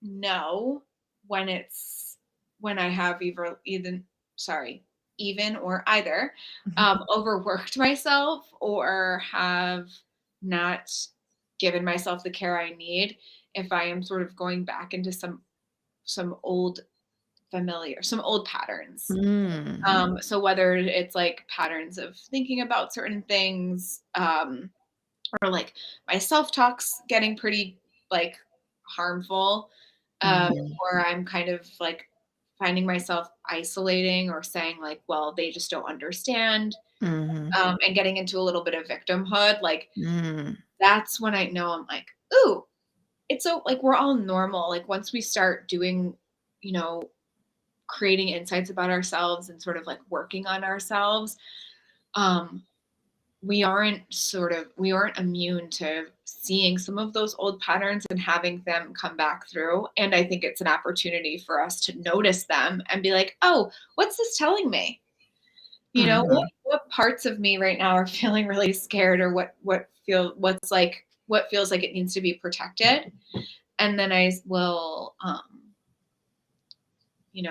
know when it's when I have even or either Mhm. overworked myself or have not given myself the care I need if I am sort of going back into some some old patterns. Mm. So whether it's like patterns of thinking about certain things, or like my self-talk's getting pretty like harmful, Mhm. or I'm kind of like finding myself isolating or saying like, well, they just don't understand, Mhm. and getting into a little bit of victimhood, like Mm. that's when I know I'm like, ooh, it's so like we're all normal. Like once we start doing, you know, creating insights about ourselves and sort of like working on ourselves, um, we aren't immune to seeing some of those old patterns and having them come back through. And I think it's an opportunity for us to notice them and be like, oh, what's this telling me? You know, Mhm. what parts of me right now are feeling really scared, or what feels like it needs to be protected. And then I will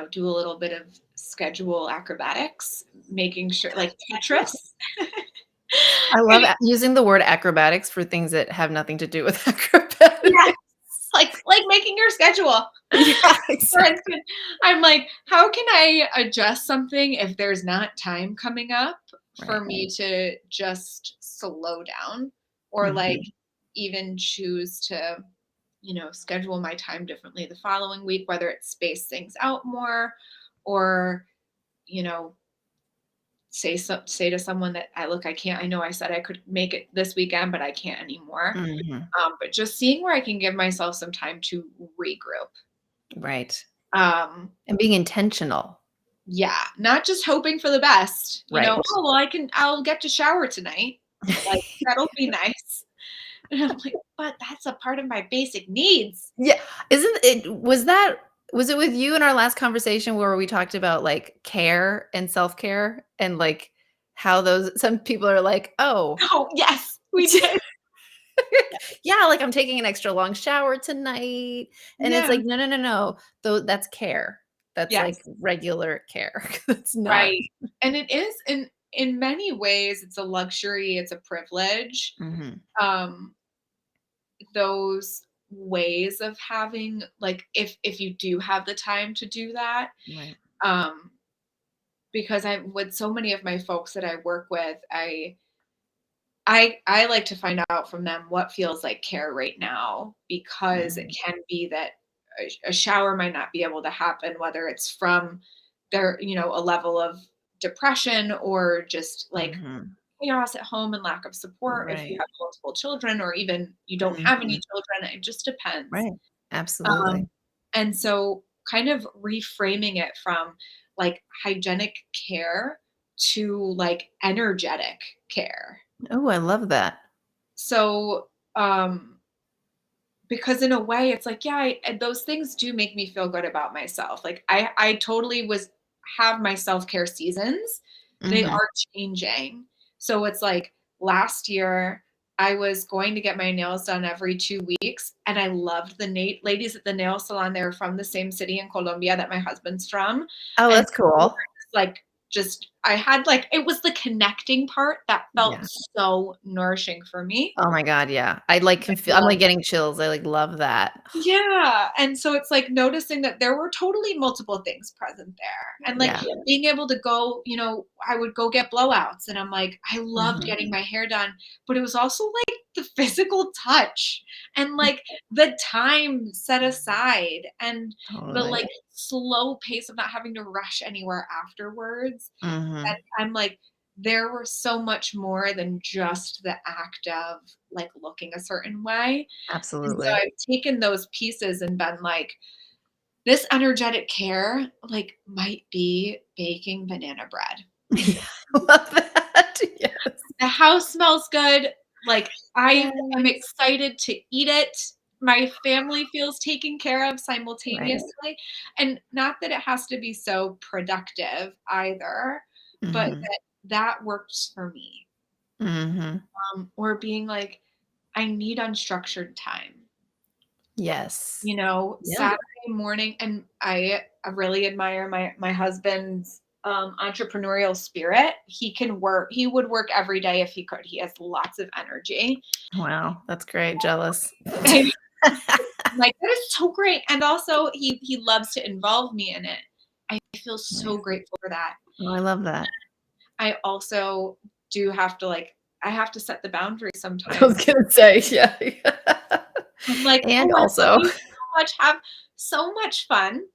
do a little bit of schedule acrobatics, making sure like Tetris. I love using the word acrobatics for things that have nothing to do with acrobatics. Yeah, like making your schedule. Yeah, For exactly. instance, I'm like, how can I adjust something if there's not time coming up for Right. me to just slow down or like Mhm. even choose to, schedule my time differently the following week, whether it's space things out more or, you know, say to someone that I know I said I could make it this weekend, but I can't anymore. Mhm. But just seeing where I can give myself some time to regroup. Right. Um, And being intentional. yeah, not just hoping for the best, Right. "Oh, well, I'll get to shower tonight." Like, that'll be nice. And I'm like, "But that's a part of my basic needs." Yeah. Isn't it was it with you in our last conversation where we talked about, like, care and self-care and, like, how those some people are like, "Oh" Oh, yes, we did. Yeah, like, "I'm taking an extra long shower tonight," and it's Yeah. like, "No, no, no, no, though that's care. That's, like, Yes, regular care. That's not" right. And it is in many ways, it's a luxury, it's a privilege. Mhm. Um, those ways of having like, if you do have the time to do that, Right. um, because I with so many of my folks that I work with, I like to find out from them what feels like care right now, because it Mhm. can be that a shower might not be able to happen, whether it's from a level of depression or just like Mhm. chaos at home and lack of support if you Right. have multiple children, or even you don't have any Mhm. children. It just depends. Right. Um, Absolutely. and so kind of reframing it from like hygienic care to like energetic care. Oh, I love that. So, because in a way, it's like, yeah, and those things do make me feel good about myself. Like I totally was have my self-care seasons. They Mhm. are changing. So it's like last year I was going to get my nails done every 2 weeks, and I loved the ladies at the nail salon. They were from the same city in Colombia that my husband's from, Oh, and that's we were cool. like just I had like it was the connecting part that felt Yeah. so nourishing for me. Oh my god, yeah. I, like, can feel I'm, Love like, getting chills. I, like, love that. Yeah, and so it's, like, noticing that there were totally multiple things present there, and, like, Yeah. being able to go I would go get blowouts, and I'm like, I loved Mhm. getting my hair done, but it was also, like, the physical touch and, like, the time set aside and the, Totally. like, slow pace of not having to rush anywhere afterwards, that Mhm. I'm like, there were so much more than just the act of, like, looking a certain way. And so Absolutely. I've taken those pieces and been like, this energetic care, like, might be baking banana bread. Yeah, I love that. Yes. The house smells good. Like, I am Yes. excited to eat it. My family feels taken care of Right. simultaneously. And not that it has to be so productive either, but Mhm. that works for me. Mhm. Or being like, I need unstructured time. Yes. Yeah. Saturday morning, and I really admire my husband's, entrepreneurial spirit. He would work every day if he could. He has lots of energy. Wow, that's great. Jealous. I'm like, "That is so great," and also he loves to involve me in it. I feel so Nice. grateful for that. Oh, I love that. I also do have to, like I have to set the boundary I sometimes. was gonna say, yeah, yeah. I'm like, And "Oh, I love also you so much, have so much fun."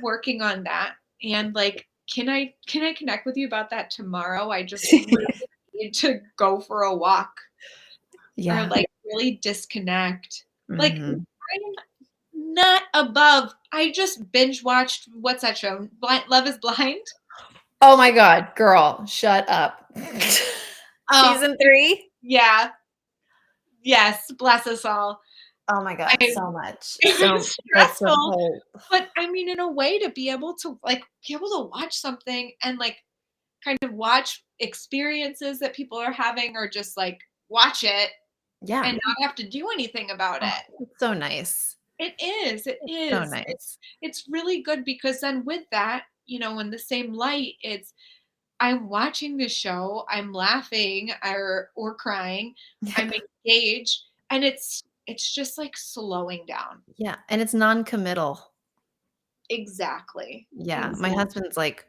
Working on that, and, like, can I connect with you about that tomorrow? I just really need to go for a walk or, Yeah. like, really disconnect. Like, Mhm. I'm not above I just binge watched what's that show? Love Is Blind? Oh my god, girl, shut up. Oh, Season 3? yeah. Yes, bless us all. Oh my god, I so much. It was So like, the stressful, whole but, I mean, in a way to be able to, like, be able to watch something and, like, kind of watch experiences that people are having or just, like, watch it yeah. and not have to do anything about Oh, it. it's so nice. It is, it It's so is. nice. It's really good because then with that, in the same light, it's I'm watching the show, I'm laughing or crying, I'm Yeah. engaged, and it's just, like, slowing down. Yeah, and it's non-committal. Exactly. Yeah, my Exactly. husband's like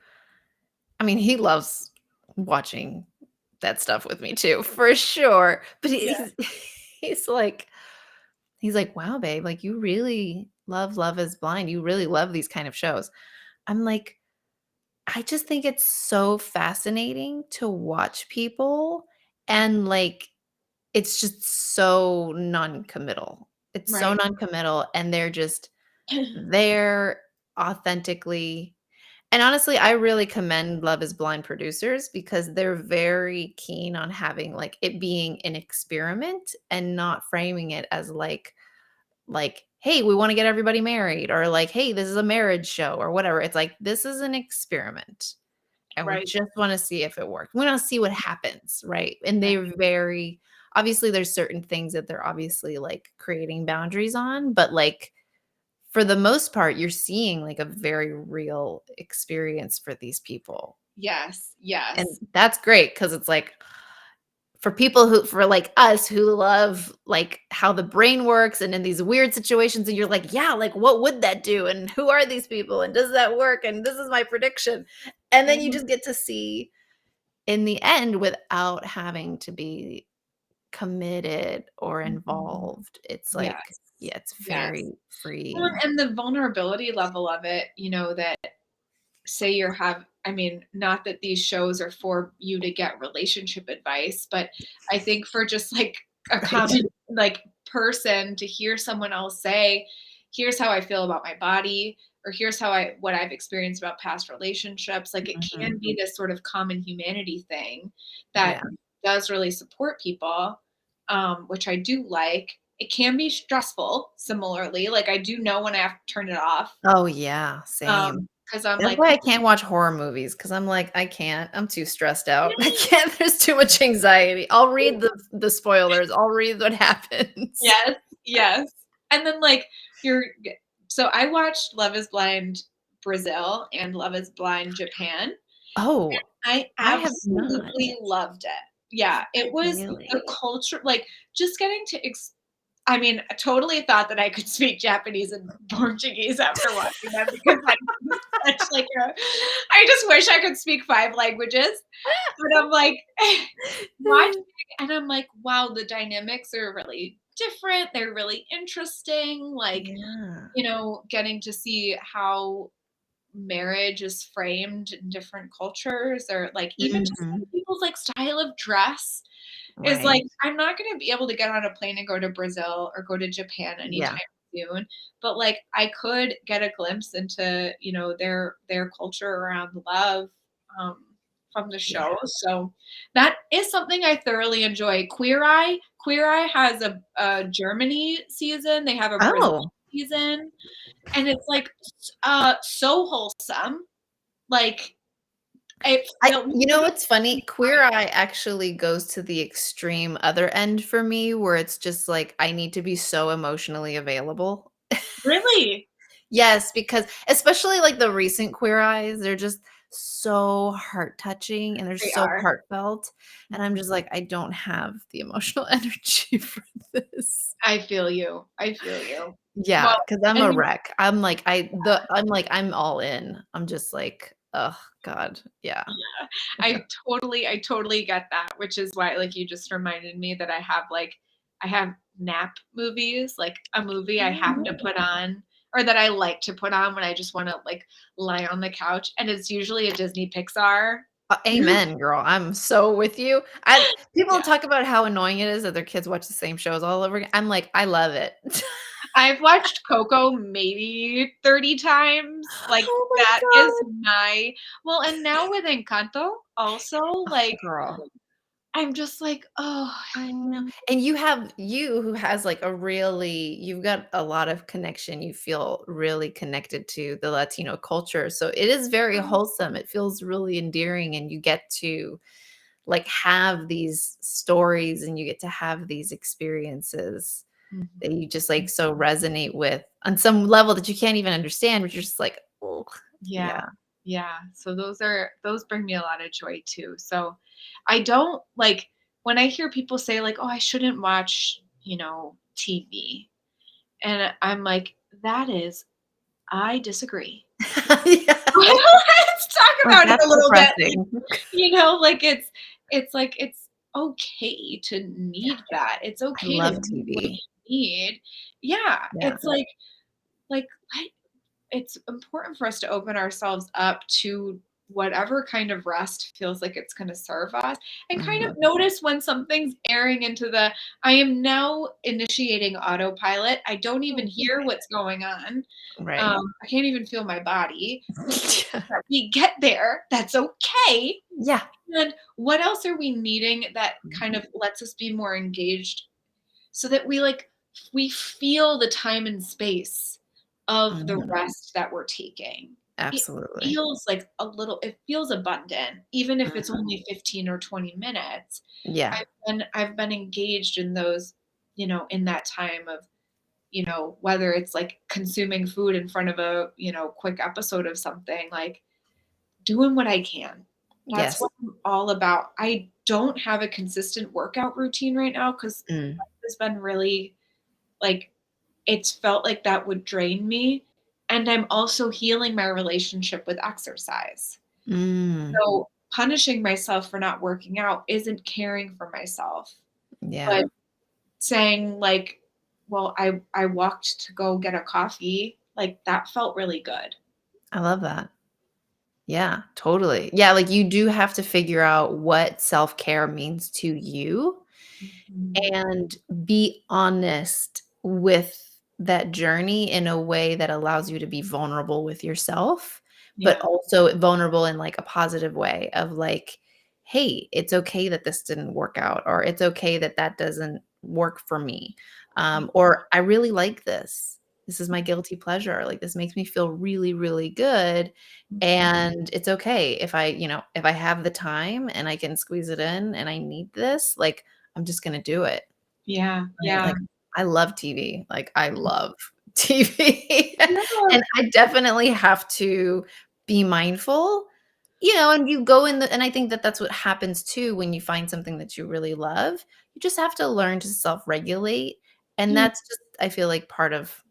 I mean, he loves watching that stuff with me too, for sure, but Yeah. he's like he's like, "Wow, babe, like, you really love Love Is Blind, you really love these kind of shows." I'm like, "I just think it's so fascinating to watch people and, like, it's just so non-committal. It's so Right. non-committal, and they're just there authentically and honestly, I really commend Love Is Blind producers because they're very keen on having, like, it being an experiment and not framing it as like, "Hey, we wanna get everybody married," or like, "Hey, this is a marriage show," or whatever. It's like, "This is an experiment, and we Right. just wanna see if it works. We wanna see what happens," right? And Right. they're very obviously, there's certain things that they're obviously, like, creating boundaries on, but, like, for the most part, you're seeing, like, a very real experience for these people, Yes, and yes. that's great because it's like, for people who for, like, us who love, like, how the brain works and in these weird situations, and you're like, "Yeah, like, what would that do? And who are these people? And does that work? And this is my prediction." And then you Mhm. just get to see in the end without having to be committed or Mhm. involved. It's like, Yes. yeah, it's Yes. very Well, freeing. and the vulnerability level of it, that say you're have I mean, not that these shows are for you to get relationship advice, but I think for just like a Right. common like person to hear someone else say, here's how I feel about my body, or here's what I've experienced about past relationships. Like it Mhm. can be this sort of common humanity thing that Yeah. does really support people, which I do like. It can be stressful, similarly. Like I do know when I have to turn it off. Oh, yeah, Um, same. 'cause I'm That's like, why I can't watch horror movies because 'cause I'm like, "I can't. I'm too stressed out. I "Yes, can't. There's too much anxiety. I'll read the spoilers. I'll read what happens." yes, yes." And then, like, you're g so I watched Love Is Blind Brazil and Love Is Blind Japan. Oh, I I have not. absolutely loved it. Yeah, it was the Really? culture like, just getting to I mean, I totally thought that I could speak Japanese and Portuguese after watching them because I'm such like a I just wish I could speak 5 languages, but I'm like watching and I'm like, "Wow, the dynamics are really different, they're really interesting," like, Yeah. getting to see how marriage is framed in different cultures or, like, even just Mhm. some people's, like, style of dress is Right. like, I'm not gonna be able to get on a plane and go to Brazil or go to Japan Yeah. anytime soon, but, like, I could get a glimpse into, their culture around love, um, from the Yeah. show, so that is something I thoroughly enjoy. Queer Eye has a Germany season, they have a Brazil Oh. season, and it's, like, so wholesome, like, it felt You know what's funny? fine. Queer Eye actually goes to the extreme other end for me where it's just like, I need to be so emotionally available. Really? Yes, because especially, like, the recent Queer Eyes, they're just so heart touching and they're They so are. heartfelt, and I'm Mhm. just like, I don't have the emotional energy for this. I feel you. I feel you. Yeah, Well, because 'cause I'm and a you wreck. I'm all in. I'm just like, "Oh god." Yeah. yeah, I totally get that, which is why, like, you just reminded me that I have nap movies, like, a movie I have to Mhm. put on or that I like to put on when I just wanna, like, lie on the couch, and it's usually a Disney Pixar. Amen, girl. I'm so with you. I People Yeah. talk about how annoying it is that their kids watch the same shows all over again. I'm like, I love it. I've watched Coco maybe 30 times, like, Oh my that is god. my well, and now with Encanto also, like, Girl. I'm just like, "Oh." I know. And you who has like a really you've got a lot of connection. You feel really connected to the Latino culture. So it is very wholesome. It feels really endearing and you get to like have these stories and you get to have these experiences Mhm. that you just like so resonate with on some level that you can't even understand, but you're just like, oh, Yeah, yeah. yeah, so those bring me a lot of joy too, so I don't like, when I hear people say like, "Oh, I shouldn't watch, TV," and I'm like, "That is I disagree." Yeah. Let's talk Like about it that's a little bit, depressing. like, it's like, it's okay to Yeah. need that, it's I okay to love need what TV. you need. Yeah, Yeah. it's like, it's important for us to open ourselves up to whatever kind of rest feels like it's going to serve us and kind of Mhm. notice when something's airing into the I am now initiating autopilot. I don't even hear what's going on. Right. I can't even feel my body. Yeah. But we get there. That's okay. Yeah. And what else are we needing that kind Mhm. of lets us be more engaged so that we feel the time and space of the Mhm. rest that we're taking. It Absolutely. feels like it feels abundant, even if it's Mhm. only 15 or 20 minutes. Yeah. I've been engaged in those, in that time of, whether it's like consuming food in front of a, quick episode of something, like doing what I can. That's Yes. what I'm all about. I don't have a consistent workout routine right now because Mm. has been really like it's felt like that would drain me, and I'm also healing my relationship with exercise. Mm. So, punishing myself for not working out isn't caring for myself, Yeah. but saying like, "Well, I walked to go get a coffee," like, that felt really good. I love that. Yeah, totally. Yeah, like, you do have to figure out what self-care means to you Mhm. and be honest with that journey in a way that allows you to be vulnerable with yourself, but Yeah. also vulnerable in, like, a positive way of, like, "Hey, it's okay that this didn't work out," or, "It's okay that that doesn't work for me," Yeah. or, "I really like this." This is my guilty pleasure. Like, this makes me feel really, really good. And it's okay if if I have the time and I can squeeze it in and I need this, like, I'm just gonna do it. Yeah, Right? yeah. Like, I love TV. Like, I love TV. Yeah. And I definitely have to be mindful, and you go in and I think that that's what happens too when you find something that you really love. You just have to learn to self-regulate, and Mm, that's just I feel like part of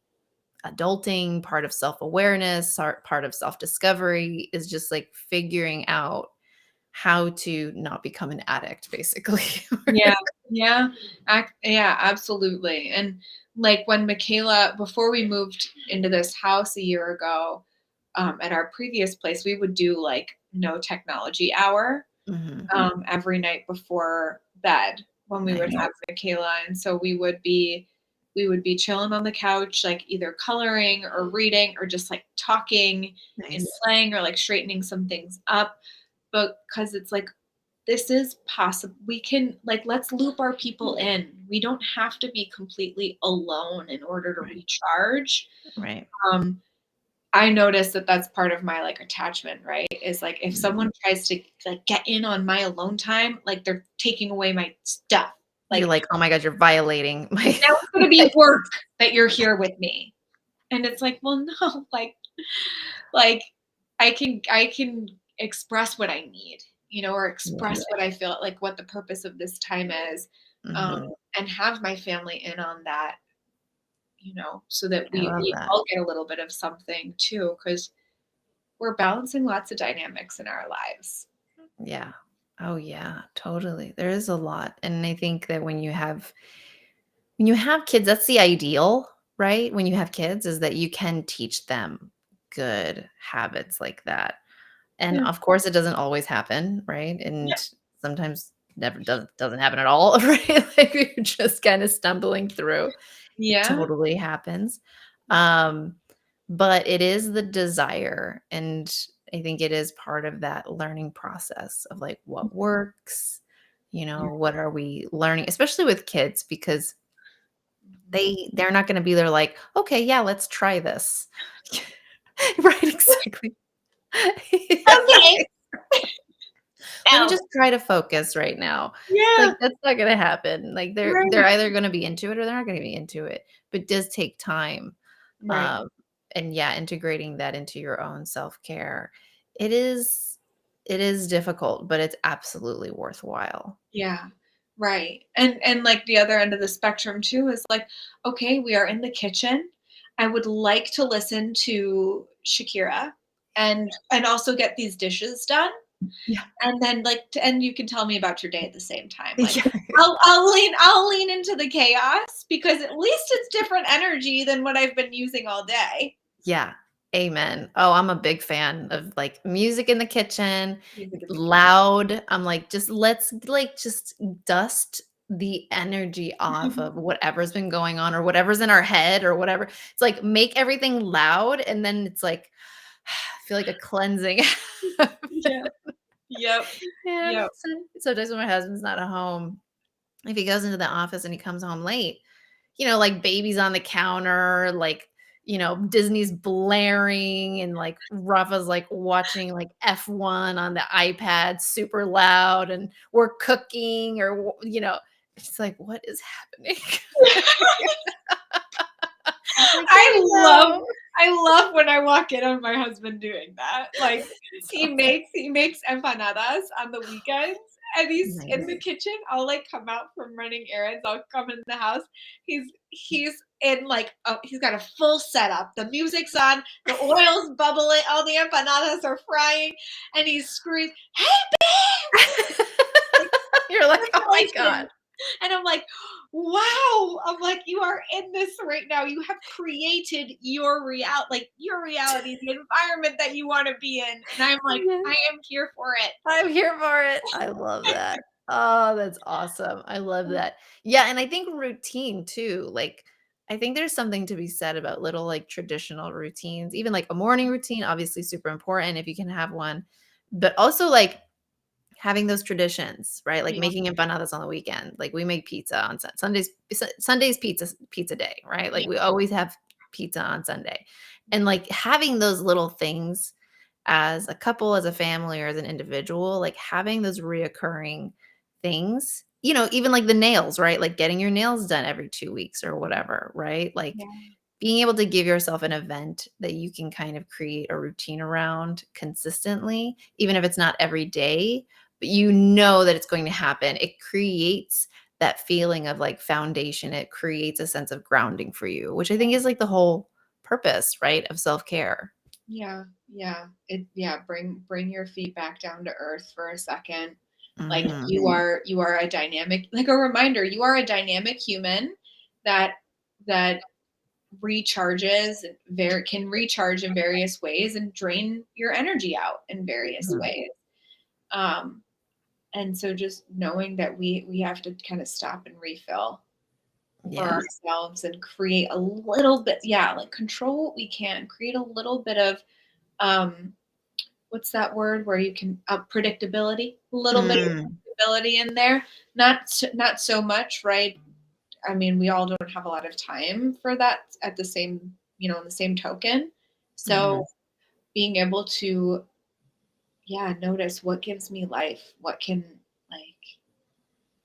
adulting, part of self-awareness, part of self-discovery is just like figuring out how to not become an addict, basically. yeah, yeah, yeah, absolutely. And like when Michaela, before we moved into this house a year ago, at our previous place, we would do like no technology hour Mhm. every night before bed when we would Nice. have Michaela. And so we would be chilling on the couch, like either coloring or reading or just like talking and Nice. playing or like straightening some things up. But because it's like this is possible, we can like let's loop our people in. We don't have to be completely alone in order to Right. recharge. Right. Um, I notice that that's part of my, like, attachment, right? Is, like, if Mhm. someone tries to, like, get in on my alone time, like, they're taking away my stuff. You're Like, like, "Oh my god, you're violating my" now it's gonna be work that you're here with me. And it's like, well, no, like, I can express what I need, or Yeah. express what I feel like what the purpose of this time is, um, Mhm. and have my family in on that, so that I we love we that. all get a little bit of something too, because we're balancing lots of dynamics in our lives. Yeah. Oh, yeah, totally. There is a lot, and I think that when you have kids, that's the ideal, right? When you have kids is that you can teach them good habits like that. And Yeah. of course, it doesn't always happen, right? Yeah. And sometimes never doesn't happen at all, right? Like you're just kind of stumbling through. It Yeah. totally happens. Um, but it is the desire, and I think it is part of that learning process of like what works, Yeah. what are we learning, especially with kids because Mhm. they're not gonna be there like, "Okay, yeah, let's try this." Right, exactly. Yeah, Okay. let me Ow. just try to focus right now. It's like, Yeah. that's not gonna happen. Like, they're Right. either gonna be into it or they're not gonna be into it, but it does take time. Right. Um, and yeah, integrating that into your own self-care. It is it is difficult, but it's absolutely worthwhile. Yeah. Right. And like the other end of the spectrum too is like, okay, we are in the kitchen. I would like to listen to Shakira and also get these dishes done. Yeah. And then and you can tell me about your day at the same time. Like Yeah. I'll lean into the chaos because at least it's different energy than what I've been using all day. Yeah. Amen. Oh, I'm a big fan of, like, music in the kitchen, Music in the loud. I'm like, "Just let's, like, just dust the energy off kitchen. of whatever's been going on or whatever's in our head or whatever." It's like, make everything loud, and then it's like, I feel like a cleansing. Yeah. Yep. Yeah. Yep. Sometimes when my husband's not at home, if he goes into the office and he comes home late, like baby's on the counter, like, Disney's blaring and like Rafa's like watching like F1 on the iPad super loud and we're cooking or, it's like, what is happening? Like, here I we love go. I love when I walk in on my husband doing that. Like It's he awesome. makes he makes empanadas on the weekends and he's in the Nice. kitchen. I'll like come out from running errands. I'll come in the house. He's in like he's got a full setup. The music's on, the oil's bubbling, all the empanadas are frying, and he's screaming, "Hey babe!" You're like, oh my God. Congratulations. And I'm like, wow. I'm like, you are in this right now. You have created your reality, the environment that you want to be in. And I'm like, Yeah. I am here for it. I'm here for it. I love that. Oh, that's awesome. I love that. Yeah, and I think routine too. Like, I think there's something to be said about little like traditional routines, even like a morning routine, obviously super important if you can have one, but also like having those traditions, right? Like Yeah. making empanadas on the weekend. Like we make pizza on Sundays. Sundays pizza day, right? Like Yeah. we always have. pizza on Sunday. And like having those little things as a couple, as a family, or as an individual, like having those reoccurring things, even like the nails, right? Like getting your nails done every 2 weeks or whatever, right? Like Yeah. being able to give yourself an event that you can kind of create a routine around consistently, even if it's not every day, but you know that it's going to happen. It creates that feeling of like foundation. It creates a sense of grounding for you, which I think is like the whole purpose, right, of self-care. Yeah. Yeah. Bring your feet back down to earth for a second. Like Mhm. you are a dynamic, like a reminder, you are a dynamic human that that recharges can recharge in various ways and drain your energy out in various Mhm. ways. Um and so just knowing that we have to kind of stop and refill for Yeah. ourselves and create a little bit, yeah, like control what we can, create a little bit of um what's that word where you can predictability, a little bit of Mm. predictability in there, not so much, right? I mean, we all don't have a lot of time for that at the same, in the same token. So Mhm. being able to, yeah, notice what gives me life, what can, like,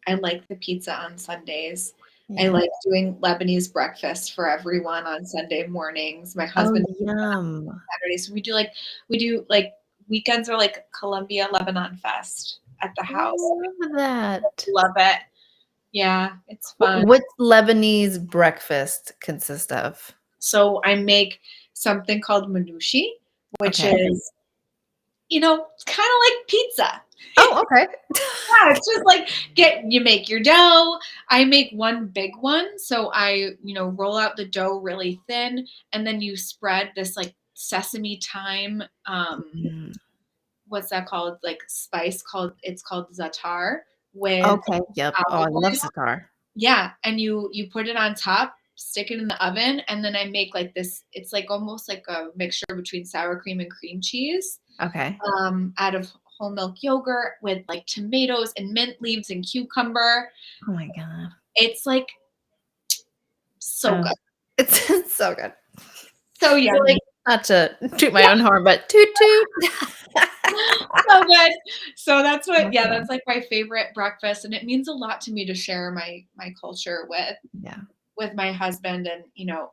I like the pizza on Sundays. I Yeah. like doing Lebanese breakfast for everyone on Sunday mornings. My Oh, husband yum. Saturdays. We do like weekends are like Columbia Lebanon Fest at the house. I love that. Love it. Yeah, it's fun. What's Lebanese breakfast consist of? So I make something called manushi, which Okay. is, it's kind of like pizza. Oh, okay. Yeah, it's just like you make your dough. I make one big one. So I, roll out the dough really thin and then you spread this like sesame thyme, Mm. what's that called? Like spice it's called za'atar with Okay, yep. Oh, I olive love oil. sitar. Yeah, and you put it on top, stick it in the oven, and then I make like this. It's like almost like a mixture between sour cream and cream cheese, Okay. out of whole milk yogurt with like tomatoes and mint leaves and cucumber. Oh my god. It's like so Oh, good, it's so good. so So, like, yummy. not to toot my own horn, but toot toot. So good. So that's what, yeah, Awesome. that's like my favorite breakfast, and it means a lot to me to share my culture Yeah. with my husband and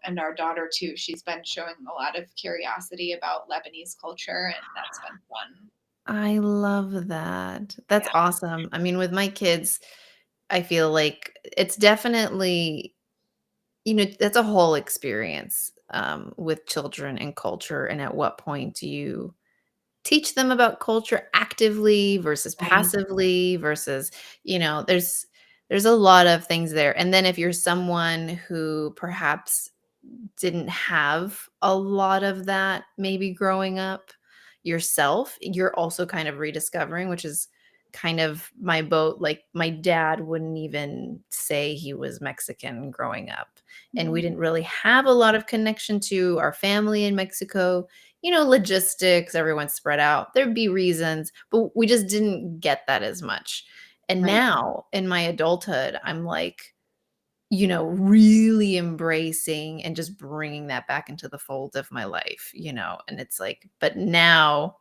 and our daughter too. She's been showing a lot of curiosity about Lebanese culture, and that's been fun. I love that. That's Yeah. awesome. I mean, with my kids, I feel like it's definitely, that's a whole experience, with children and culture, and at what point do you teach them about culture actively versus Right. passively versus, there's a lot of things there. And then if you're someone who perhaps didn't have a lot of that maybe growing up yourself, you're also kind of rediscovering, which is kind of my boat. Like my dad wouldn't even say he was Mexican growing up. And we Mhm. didn't really have a lot of connection to our family in Mexico. Logistics, everyone's spread out. There'd be reasons, but we just didn't get that as much. And Right. now in my adulthood, I'm like, really embracing and just bringing that back into the fold of my life, and it's like, but now,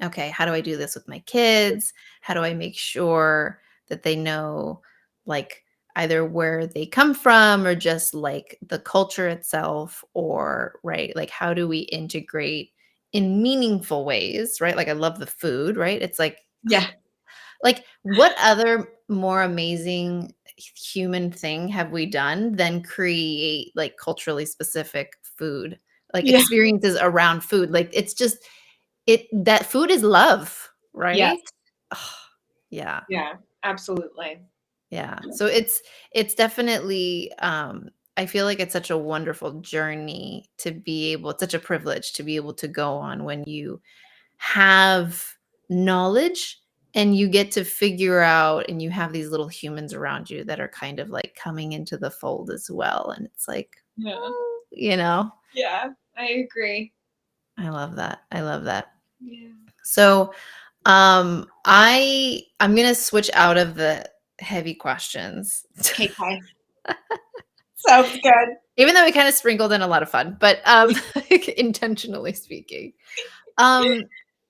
okay, how do I do this with my kids? How do I make sure that they know, like, either where they come from or just like the culture itself, or, right, like, how do we integrate in meaningful ways, right? Like, I love the food, right? It's Yeah. like, what other more amazing human thing have we done than create, like, culturally specific food, like, Yeah. experiences around food? Like, it's just that food is love, Yes. right? Ugh, yeah, Yeah. Absolutely. yeah. So it's definitely, I feel like it's such a wonderful journey to be able it's such a privilege to be able to go on when you have knowledge and you get to figure out, and you have these little humans around you that are kind of like coming into the fold as well, and it's like, Yeah. oh, you know Yeah. I agree. I love that. I love that. Yeah. So I'm gonna switch out of the heavy questions. Okay. Bye. Sounds good. Even though we kinda sprinkled in a lot of fun, but, like, intentionally speaking. Um,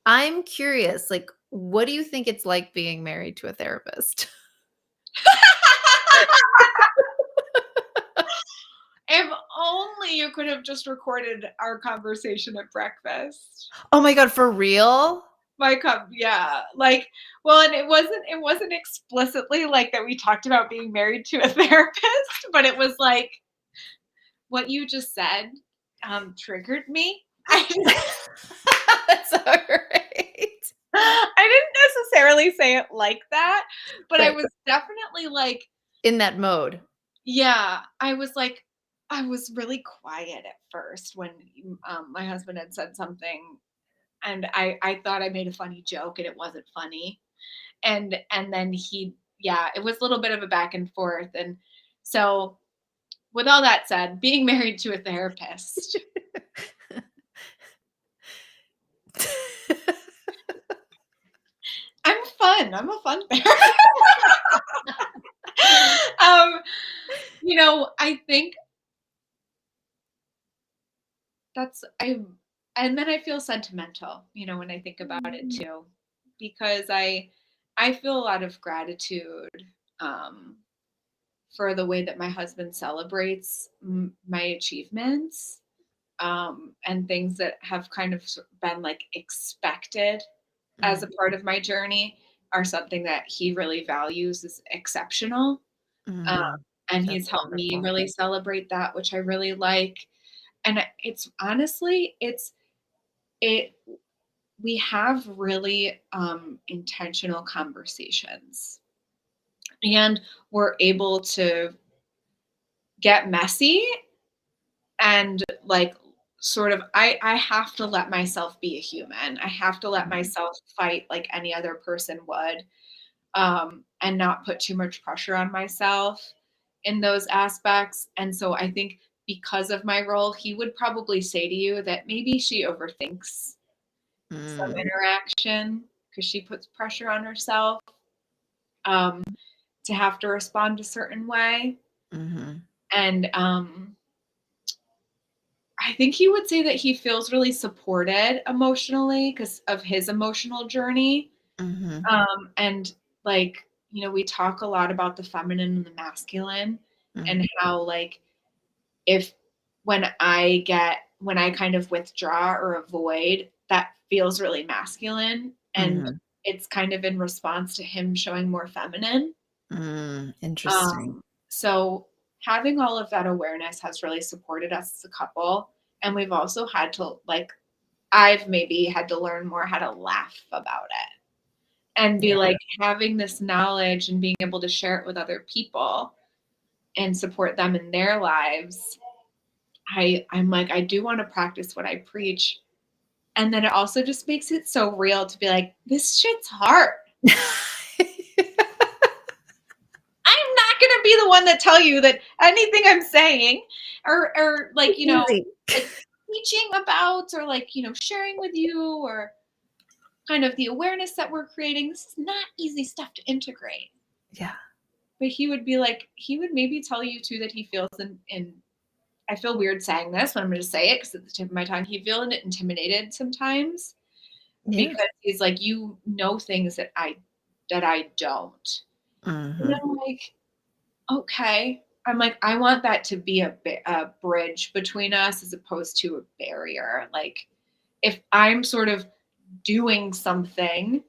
I'm curious, like, what do you think it's like being married to a therapist? If only you could have just recorded our conversation at breakfast. Oh my god, for real? Yeah, like, well, and it wasn't explicitly like that we talked about being married to a therapist, but it was like what you just said, triggered me. That's alright. I didn't necessarily say it like that, but I Right, was definitely like, in that mode. yeah, I was really quiet at first when, my husband had said something, and I thought I made a funny joke, and it wasn't funny. And then yeah, it was a little bit of a back and forth, and so, with all that said, being married to a therapist, I'm a fun therapist. Um, I think that's I and then I feel sentimental, when I think about it Mm. too, because I feel a lot of gratitude, um, for the way that my husband celebrates my achievements, and things that have kind of been like expected as a Mm, part of my journey are something that he really values as exceptional. Um, mhm. and That's he's helped me wonderful. really celebrate that, which I really like. And it's honestly, it we have really intentional conversations, and we're able to get messy, and like, sort of, I have to let myself be a human. I have to let Mhm. myself fight like any other person would, and not put too much pressure on myself in those aspects. And so I think because of my role, he would probably say to you that maybe she overthinks some Mm, interaction because she puts pressure on herself, um, to have to respond a certain way. mhm, And I think he would say that he feels really supported emotionally because of his emotional journey. mhm, And like, we talk a lot about the feminine and the masculine, mhm, and how like, if when I kind of withdraw or avoid, that feels really masculine, and mhm. it's kind of in response to him showing more feminine. Interesting. So having all of that awareness has really supported us as a couple, and we've also had to like, I've maybe had to learn more how to laugh about it and be Yeah. like, having this knowledge and being able to share it with other people and support them in their lives. I'm like, I do want to practice what I preach. And then it also just makes it so real to be like, this shit's hard. I'm not gonna be the one that tell you that anything I'm saying, or like, It's easy. like teaching about, or like, sharing with you, or kind of the awareness that we're creating. This is not easy stuff to integrate. Yeah. But he would maybe tell you too that he feels in I feel weird saying this, but I'm gonna say it because at the tip of my tongue, he feels intimidated sometimes, Yeah. because he's like, you know things that I don't. And Mhm, I'm like, okay. I'm like, I want that to be a bridge between us as opposed to a barrier. Like, if I'm sort of doing something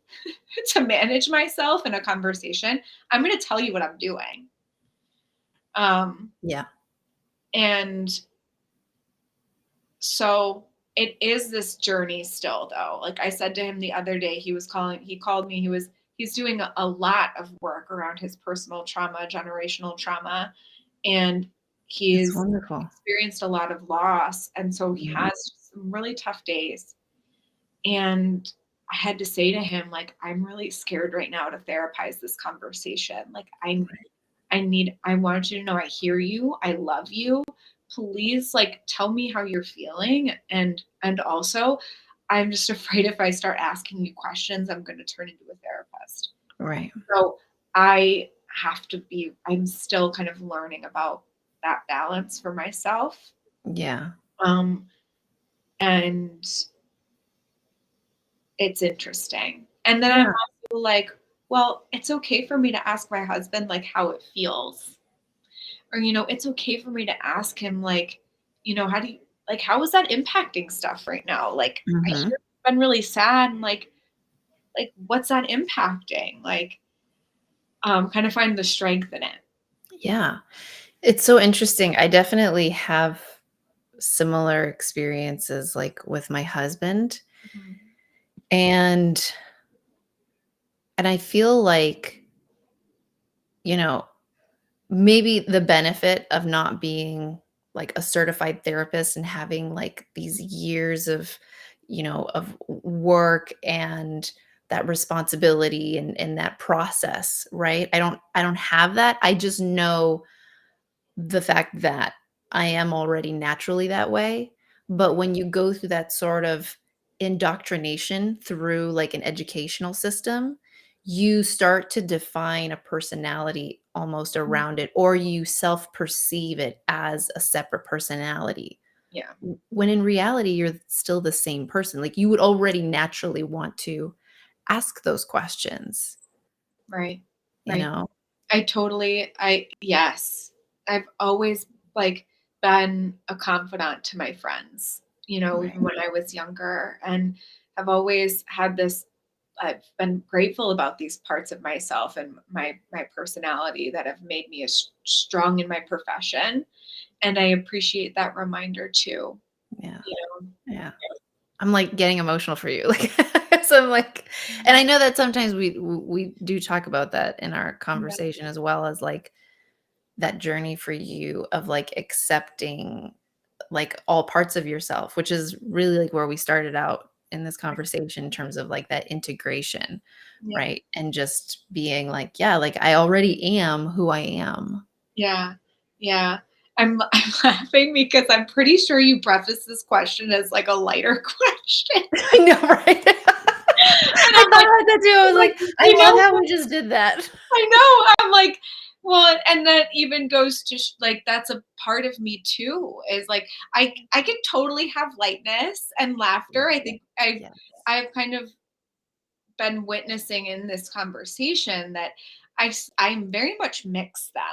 to manage myself in a conversation, I'm going to tell you what I'm doing. Um, yeah. and so it is this journey still, though. Like I said to him the other day, he called me, he's doing a lot of work around his personal trauma, generational trauma, and That's he's wonderful. experienced a lot of loss. And so he Mhm, has some really tough days. And I had to say to him, like, I'm really scared right now to therapize this conversation. Like, I want you to know I hear you. I love you. Please, like, tell me how you're feeling. And also, I'm just afraid if I start asking you questions, I'm going to turn into a therapist. right. So I'm still kind of learning about that balance for myself. Yeah. Um, and it's interesting. And then I'm Yeah. also like, well, it's okay for me to ask my husband like how it feels. Or, it's okay for me to ask him like, how do you like how is that impacting stuff right now? Like I hear Mhm. you've been really sad and like what's that impacting? Like kind of find the strength in it. Yeah. It's so interesting. I definitely have similar experiences, like, with my husband, Mhm. and I feel like, you know, maybe the benefit of not being, like, a certified therapist and having, like, these years of, of work and that responsibility and that process, right? I don't have that. I just know the fact that I am already naturally that way, but when you go through that sort of indoctrination through, like, an educational system, you start to define a personality almost Mhm. around it, or you self-perceive it as a separate personality, Yeah. when in reality, you're still the same person. Like, you would already naturally want to ask those questions, Right. you Right. know? Yes. I've always like been a confidant to my friends, Right. even when I was younger and have always had this I've been grateful about these parts of myself and my personality that have made me as strong in my profession, and I appreciate that reminder too. Yeah. You know? Yeah. I'm, like, getting emotional for you, like, so I'm like, and I know that sometimes we do talk about that in our Yeah. conversation as well as, like, that journey for you of, like, accepting, like, all parts of yourself, which is really, like, where we started out in this conversation in terms of, like, that integration, Yeah. right? And just being like, "Yeah, like, I already am who I am." Yeah. Yeah. I'm laughing because I'm pretty sure you prefaced this question as like a lighter question. I know, right? And I I'm thought like, about that too. I was like, like, "I love how but we just did that." I know. I'm like, well, and that even goes to like that's a part of me too. Is like I can totally have lightness and laughter. I think Yes. I've kind of been witnessing in this conversation that I'm very much mix them.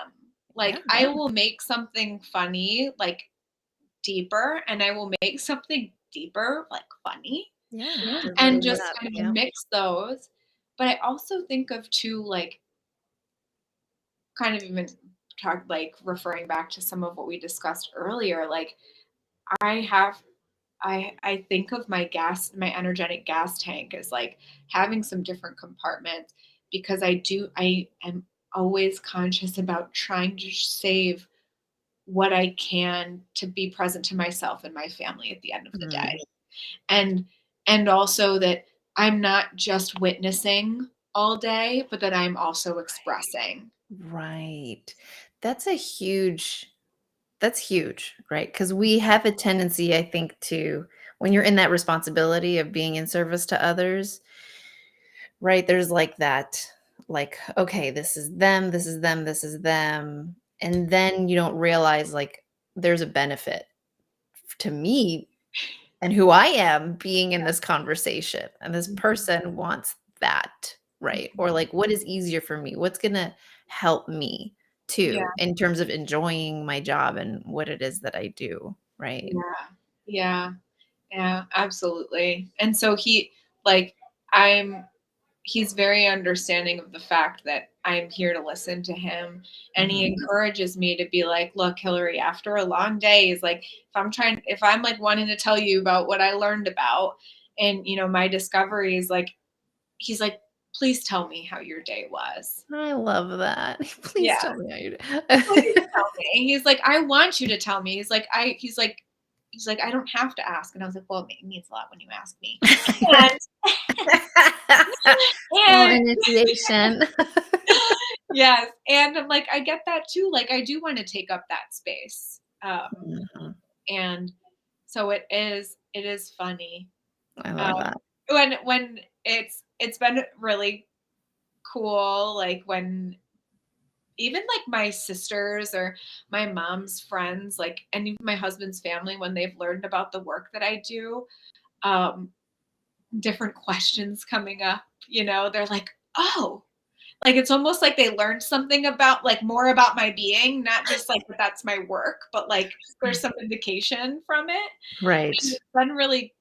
Yeah. Like I will make something funny like deeper, and I will make something deeper like funny, Yeah. To and raise it just up. kind of Yeah. mix those. But I also think of too like kind of even talk like referring back to some of what we discussed earlier. Like I have I think of my energetic gas tank as like having some different compartments because I am always conscious about trying to save what I can to be present to myself and my family at the end of the day. Mhm. And also that I'm not just witnessing all day, but that I'm also expressing. Right. That's a huge that's huge, right? Because we have a tendency, I think, to when you're in that responsibility of being in service to others, right? There's like that, like, okay, this is them, this is them, this is them. And then you don't realize like there's a benefit to me and who I am being in this conversation. And this person wants that, right? Or Mhm. like, what is easier for me? What's going to help me Yeah, too in terms of enjoying my job and what it is that I do, right? yeah, yeah, yeah, absolutely. And so like, I'm, he's very understanding of the fact that I'm here to listen to him. And he Mhm. encourages me to be like, look, Hillary, after a long day, is like, if I'm like wanting to tell you about what I learned about and, my discoveries, like, he's like, please tell me how your day was. I love that. Please Yeah. tell me how you Please do. tell me. He's like, I want you to tell me. He's like, I don't have to ask. And I was like, well, it means a lot when you ask me. And, Oh, and initiation. yes. And I'm like, I get that too. Like, I do want to take up that space. Mhm. And so it is funny. I love Um, that. when it's been really cool. Like when even like my sisters or my mom's friends, like, and even my husband's family, when they've learned about the work that I do, um, different questions coming up, they're like, oh, like it's almost like they learned something about like more about my being, not just like that that's my work, but like there's some indication from it. Right. And it's been really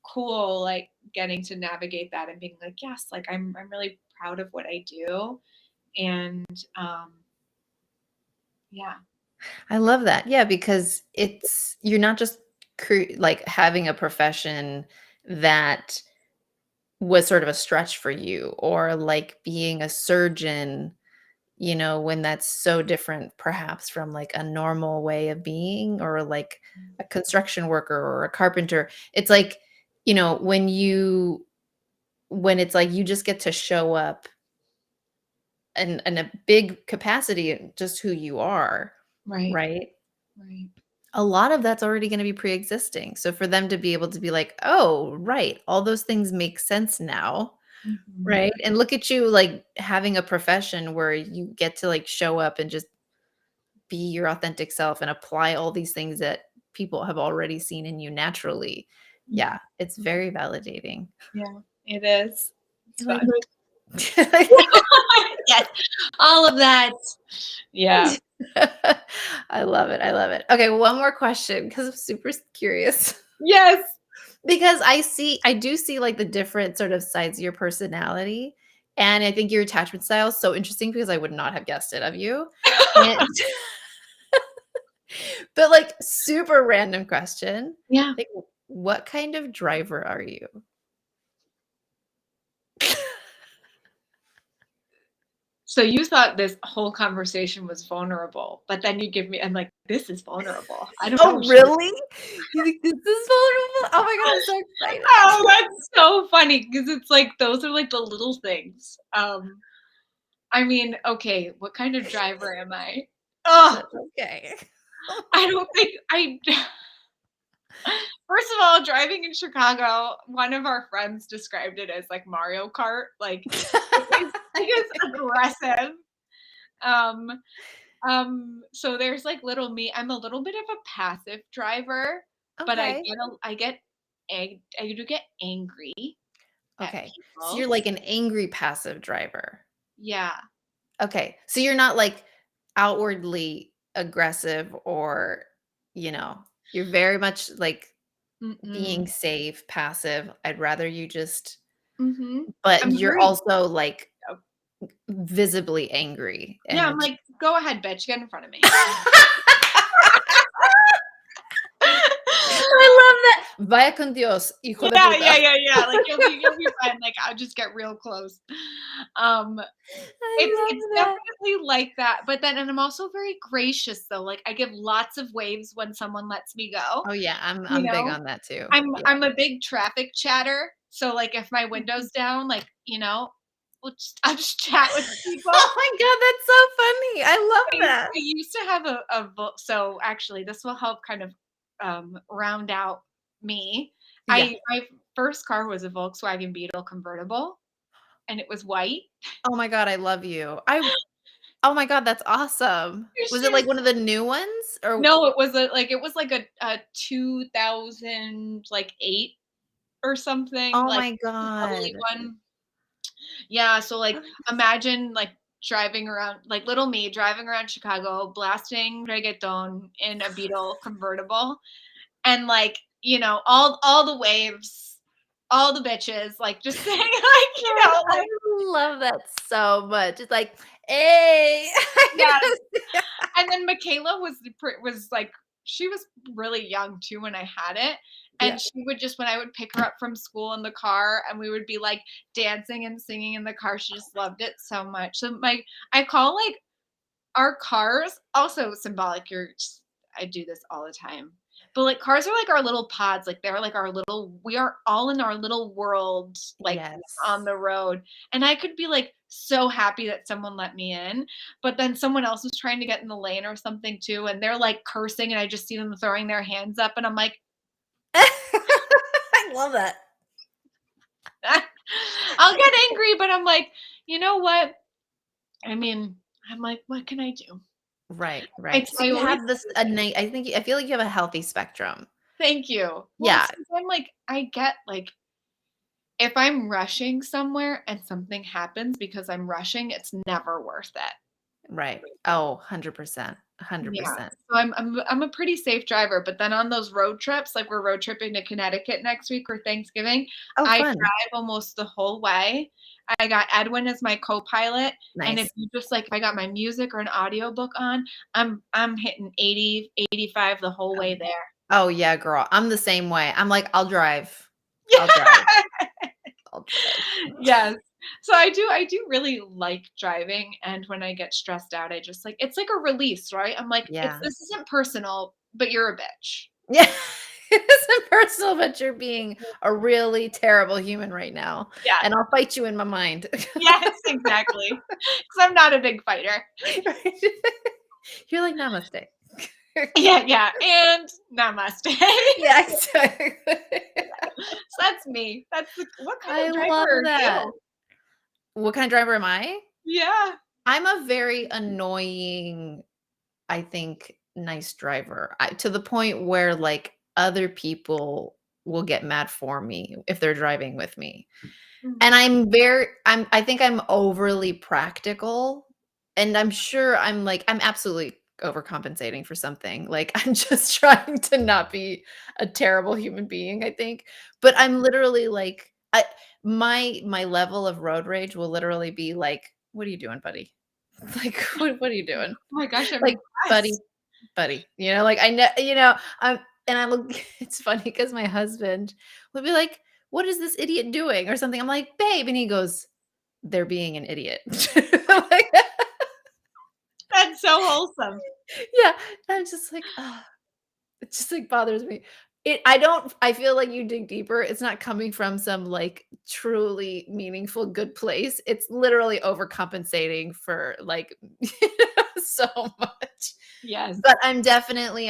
cool, like getting to navigate that and being like, yes, like I'm really proud of what I do. And yeah. I love that. Yeah, because you're not just like having a profession that was sort of a stretch for you, or like being a surgeon, when that's so different perhaps from like a normal way of being, or like a construction worker or a carpenter. It's like, when it's like you just get to show up in a big capacity, just who you are, Right. right? Right. A lot of that's already gonna be pre-existing. So for them to be able to be like, "Oh, right, all those things make sense now." Mhm. Right? And look at you, like, having a profession where you get to, like, show up and just be your authentic self and apply all these things that people have already seen in you naturally. Mhm. Yeah, it's very validating. Yeah, it is. It's You're like fun. Yes, all of that. Yeah. I love it, I love it. Okay, one more question because 'cause I'm super curious. Yes. Because I do see, like, the different sort of sides of your personality, and I think your attachment style is so interesting because I would not have guessed it of you, and but, like, super random question, Yeah. like, what kind of driver are you? So you thought this whole conversation was vulnerable, but then you give me I'm like, "This is vulnerable. I don't know Oh, if she would." really? You think this is vulnerable? Oh my god, I'm so Oh, excited. that's so funny because it's like those are like the little things. I mean, okay, what kind of driver am I? Oh, That's okay. I don't think I First of all, driving in Chicago, one of our friends described it as like Mario Kart, like it is aggressive. Um, so there's like little me. I'm a little bit of a passive driver, but Okay. I do get angry at Okay. So people. you're like an angry passive driver. Yeah. Okay. So you're not like outwardly aggressive, or, you're very much like being Mm-mm. safe, passive. I'd rather you just, Mhm. but I'm you're very also like uh, visibly angry yeah, I'm and like, "Go ahead, bitch, get in front of me." I love that. Vaya con Dios, hijo de Yeah, puta. yeah, yeah, yeah, like, you'll be fine, like, I'll just get real close. Um, it's I love that. definitely like that, but then and I'm also very gracious, though, like, I give lots of waves when someone lets me go, Oh yeah, you I'm big know? on that too. I'm Yeah. I'm a big traffic chatter, so, like, if my Mhm. window's down, like, I'll just chat with people. Oh my god, that's so funny. I love I that. used to have so actually this will help kind of, round out me. Yeah. My first car was a Volkswagen Beetle convertible, and it was white. Oh my god, I love you. Oh my god, that's awesome. Was She it was like one of the new ones? Or No, it was like a 2000, like, 8 or something, oh like, my early god. one. Yeah, so, like, imagine, like, driving around like, little me driving around Chicago, blasting reggaeton in a Beetle convertible, and, like, all the waves, all the bitches, like, just saying, like, God, I like love that so much. It's like, "Hey." yes. And then Michaela was, like she was really young too when I had it, Yeah. and she would just when I would pick her up from school in the car and we would be, like, dancing and singing in the car, she just loved it so much. So, I call, like, our cars also symbolic. I do this all the time. But like cars are like our little pods, like they're like our little we are all in our little world, like on Yes. the road. And I could be like so happy that someone let me in, but then someone else was trying to get in the lane or something too, and they're like cursing and I just see them throwing their hands up and I'm like, I love that. I'll get angry, but I'm like, you know what? I mean, I'm like, "What can I do?" Right, right. So I you always have this a night I feel like you have a healthy spectrum. Thank you. Well, Yeah, since I'm like I get, like, if I'm rushing somewhere and something happens because I'm rushing, it's never worth it. right. Oh, 100%, Yeah. 100%. So I'm a pretty safe driver, but then on those road trips, like we're road tripping to Connecticut next week for Thanksgiving, Oh, I fun. drive almost the whole way. I got Edwin as my co-pilot, and if Nice. you just like if I got my music or an audiobook on, I'm hitting 80, 85 the whole way there. Oh, yeah, girl. I'm the same way. I'm like, "I'll drive. I'll drive. Yeah. I'll drive." Yes. So I do really like driving, and when I get stressed out, I just like it's like a release, right? I'm like, Yeah. this isn't personal, but you're a bitch. Yeah. It isn't personal, but you're being a really terrible human right now, Yeah. and I'll fight you in my mind. Yes, exactly. Because 'Cause I'm not a big fighter. Right? You're like, "Namaste." Yeah, yeah, and namaste. Yeah, exactly. So that's me. That's the what kind I of driver love are that. you? What kind of driver am I? Yeah. I'm a very annoying, I think, nice driver. To the point where, like, other people will get mad for me if they're driving with me. And Mhm. I think I'm overly practical, and I'm sure I'm absolutely overcompensating for something. Like, I'm just trying to not be a terrible human being, I think. But I'm literally like, my level of road rage will literally be like, "What are you doing, buddy? Like, what are you doing? Oh my gosh, I'm Like, buddy, impressed. buddy." Like I'm look it's funny because my husband would be like, "What is this idiot doing?" or something. I'm like, "Babe," and he goes, "They're being an idiot." Like, That's so wholesome. yeah, I'm just like, "Oh," it just, like, bothers me. I feel like you dig deeper, it's not coming from some, like, truly meaningful good place. It's literally overcompensating for, like, so much. Yes. But I'm definitely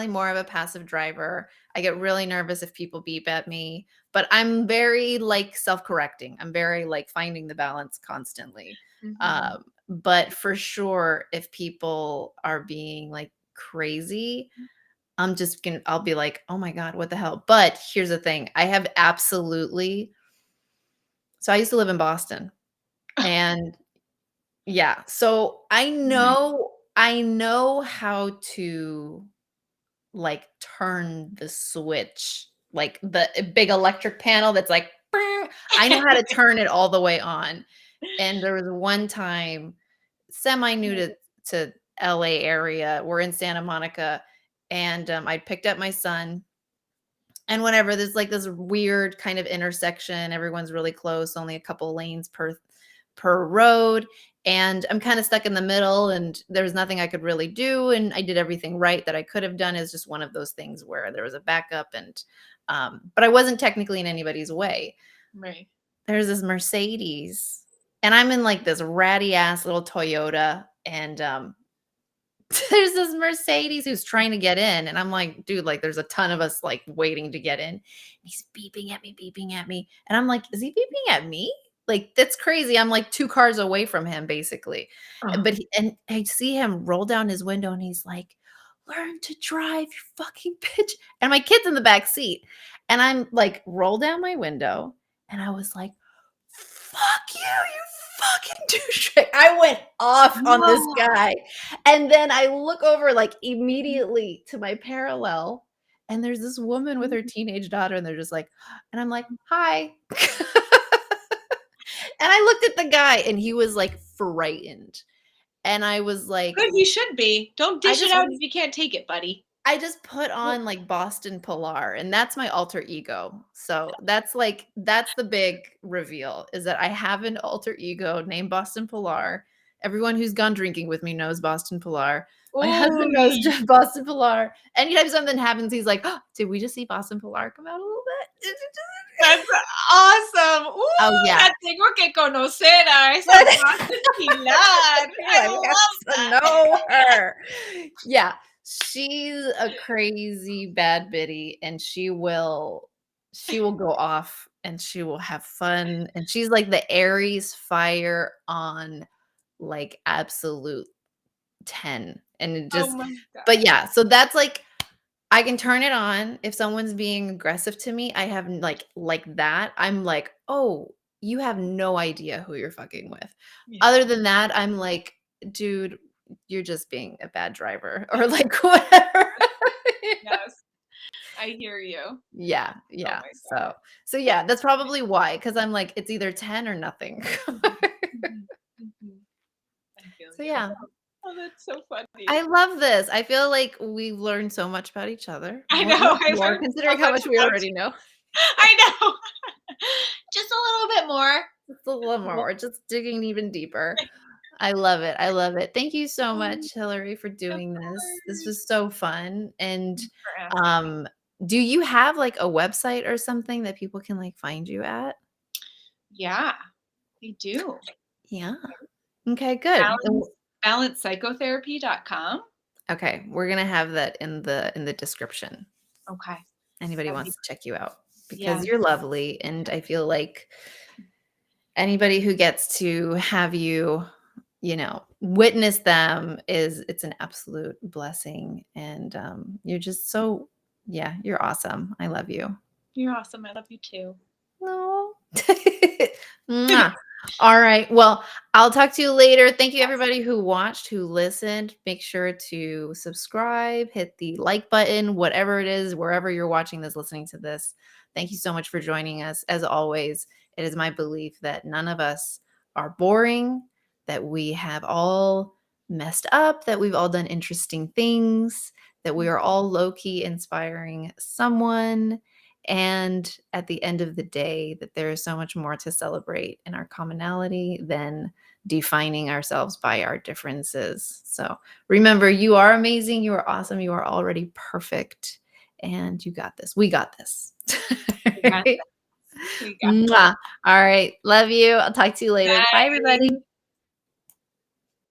more of a passive driver. I get really nervous if people beep at me, but I'm very, like, self-correcting. I'm very, like, finding the balance constantly. Mhm. But for sure, if people are being, like, crazy, I'll be like, "Oh my god, what the hell?" But here's the thing, I have absolutely so I used to live in Boston, and yeah, so I know how to, like, turn the switch, like, the big electric panel that's like, "Brr." I know how to turn it all the way on, and there was one time, semi new to LA area, we're in Santa Monica, and, I picked up my son, and whenever there's, like, this weird kind of intersection, everyone's really close, only a couple lanes per road, and I'm kinda stuck in the middle, and there was nothing I could really do, and I did everything right that I could have done. It's just one of those things where there was a backup and, but I wasn't technically in anybody's way. Right. There's this Mercedes, and I'm in, like, this ratty ass little Toyota, and, there's this Mercedes who's trying to get in, and I'm like, "Dude, like, there's a ton of us, like, waiting to get in." He's beeping at me, and I'm like, "Is he beeping at me?" Like, that's crazy. I'm, like, 2 cars away from him, basically. Oh. And I see him roll down his window, and he's like, "Learn to drive, you fucking bitch." And my kid's in the back seat, and I'm, like, roll down my window, and I was like, "Fuck you, you fucking douchebag." I went off on this No. guy, and then I look over, like, immediately to my parallel, and there's this woman with her teenage daughter, and they're just like and I'm like, "Hi." And I looked at the guy, and he was, like, frightened, and I was like Good, you should be. Don't I dish it just out if you can't take it, buddy. I just put on, like, Boston Pilar, and that's my alter ego. So, that's the big reveal, is that I have an alter ego named Boston Pilar. Everyone who's gone drinking with me knows Boston Pilar. My Ooh. husband knows Boston Pilar. Anytime something happens, he's like, "Oh, did we just see Boston Pilar come out a little bit?" That's awesome. Oh, Ooh, yeah. la tengo que conocer a esa Paz Pilar. You're I like, "We love have to that. know her." Yeah, she's a crazy bad biddy, and she will go off, and she will have fun, and she's like the Aries fire on like absolute 10. And it Oh just my but god. yeah, so that's like I can turn it on if someone's being aggressive to me. I have like that. I'm like, "Oh, you have no idea who you're fucking with." Yeah. Other than that, I'm like, "Dude, you're just being a bad driver," or like whatever. Yes. I hear you. Yeah, Oh yeah. my god. So yeah, that's probably why, because 'cause I'm like, it's either 10 or nothing. Mhm, mhm, mhm. I feel So you. yeah, Oh, that's so funny. I love this. I feel like we've learned so much about each other. I More know, much I more learned so considering how much much we about already you. know. I know. Just a little bit more. Just a little more. We're just digging even deeper. I love it. I love it. Thank you so Um, much, Hillary, for of doing this. This course. was so fun. And Thanks for asking. um, do you have like a website or something that people can like find you at? Yeah, I do. Yeah. Okay, good. Balance balancepsychotherapy.com. Okay, we're gonna have that in the description. Okay. Anybody That'd be wants to check you out yeah. because you're lovely, and I feel like anybody who gets to have you, witness them is it's an absolute blessing, and you're just so yeah, you're awesome. I love you. You're awesome. I love you too. No. Mwah. All right. Well, I'll talk to you later. Thank you, Yes. everybody who watched, who listened. Make sure to subscribe, hit the like button, whatever it is, wherever you're watching this, listening to this. Thank you so much for joining us. As always, it is my belief that none of us are boring, that we have all messed up, that we've all done interesting things, that we are all low key inspiring someone, and at the end of the day, that there is so much more to celebrate in our commonality than defining ourselves by our differences. So remember, you are amazing. You are awesome. You are already perfect. And you got this. We got this. We got this. We got this. Mwah. All right. Love you. I'll talk to you later. Bye, Bye. everybody.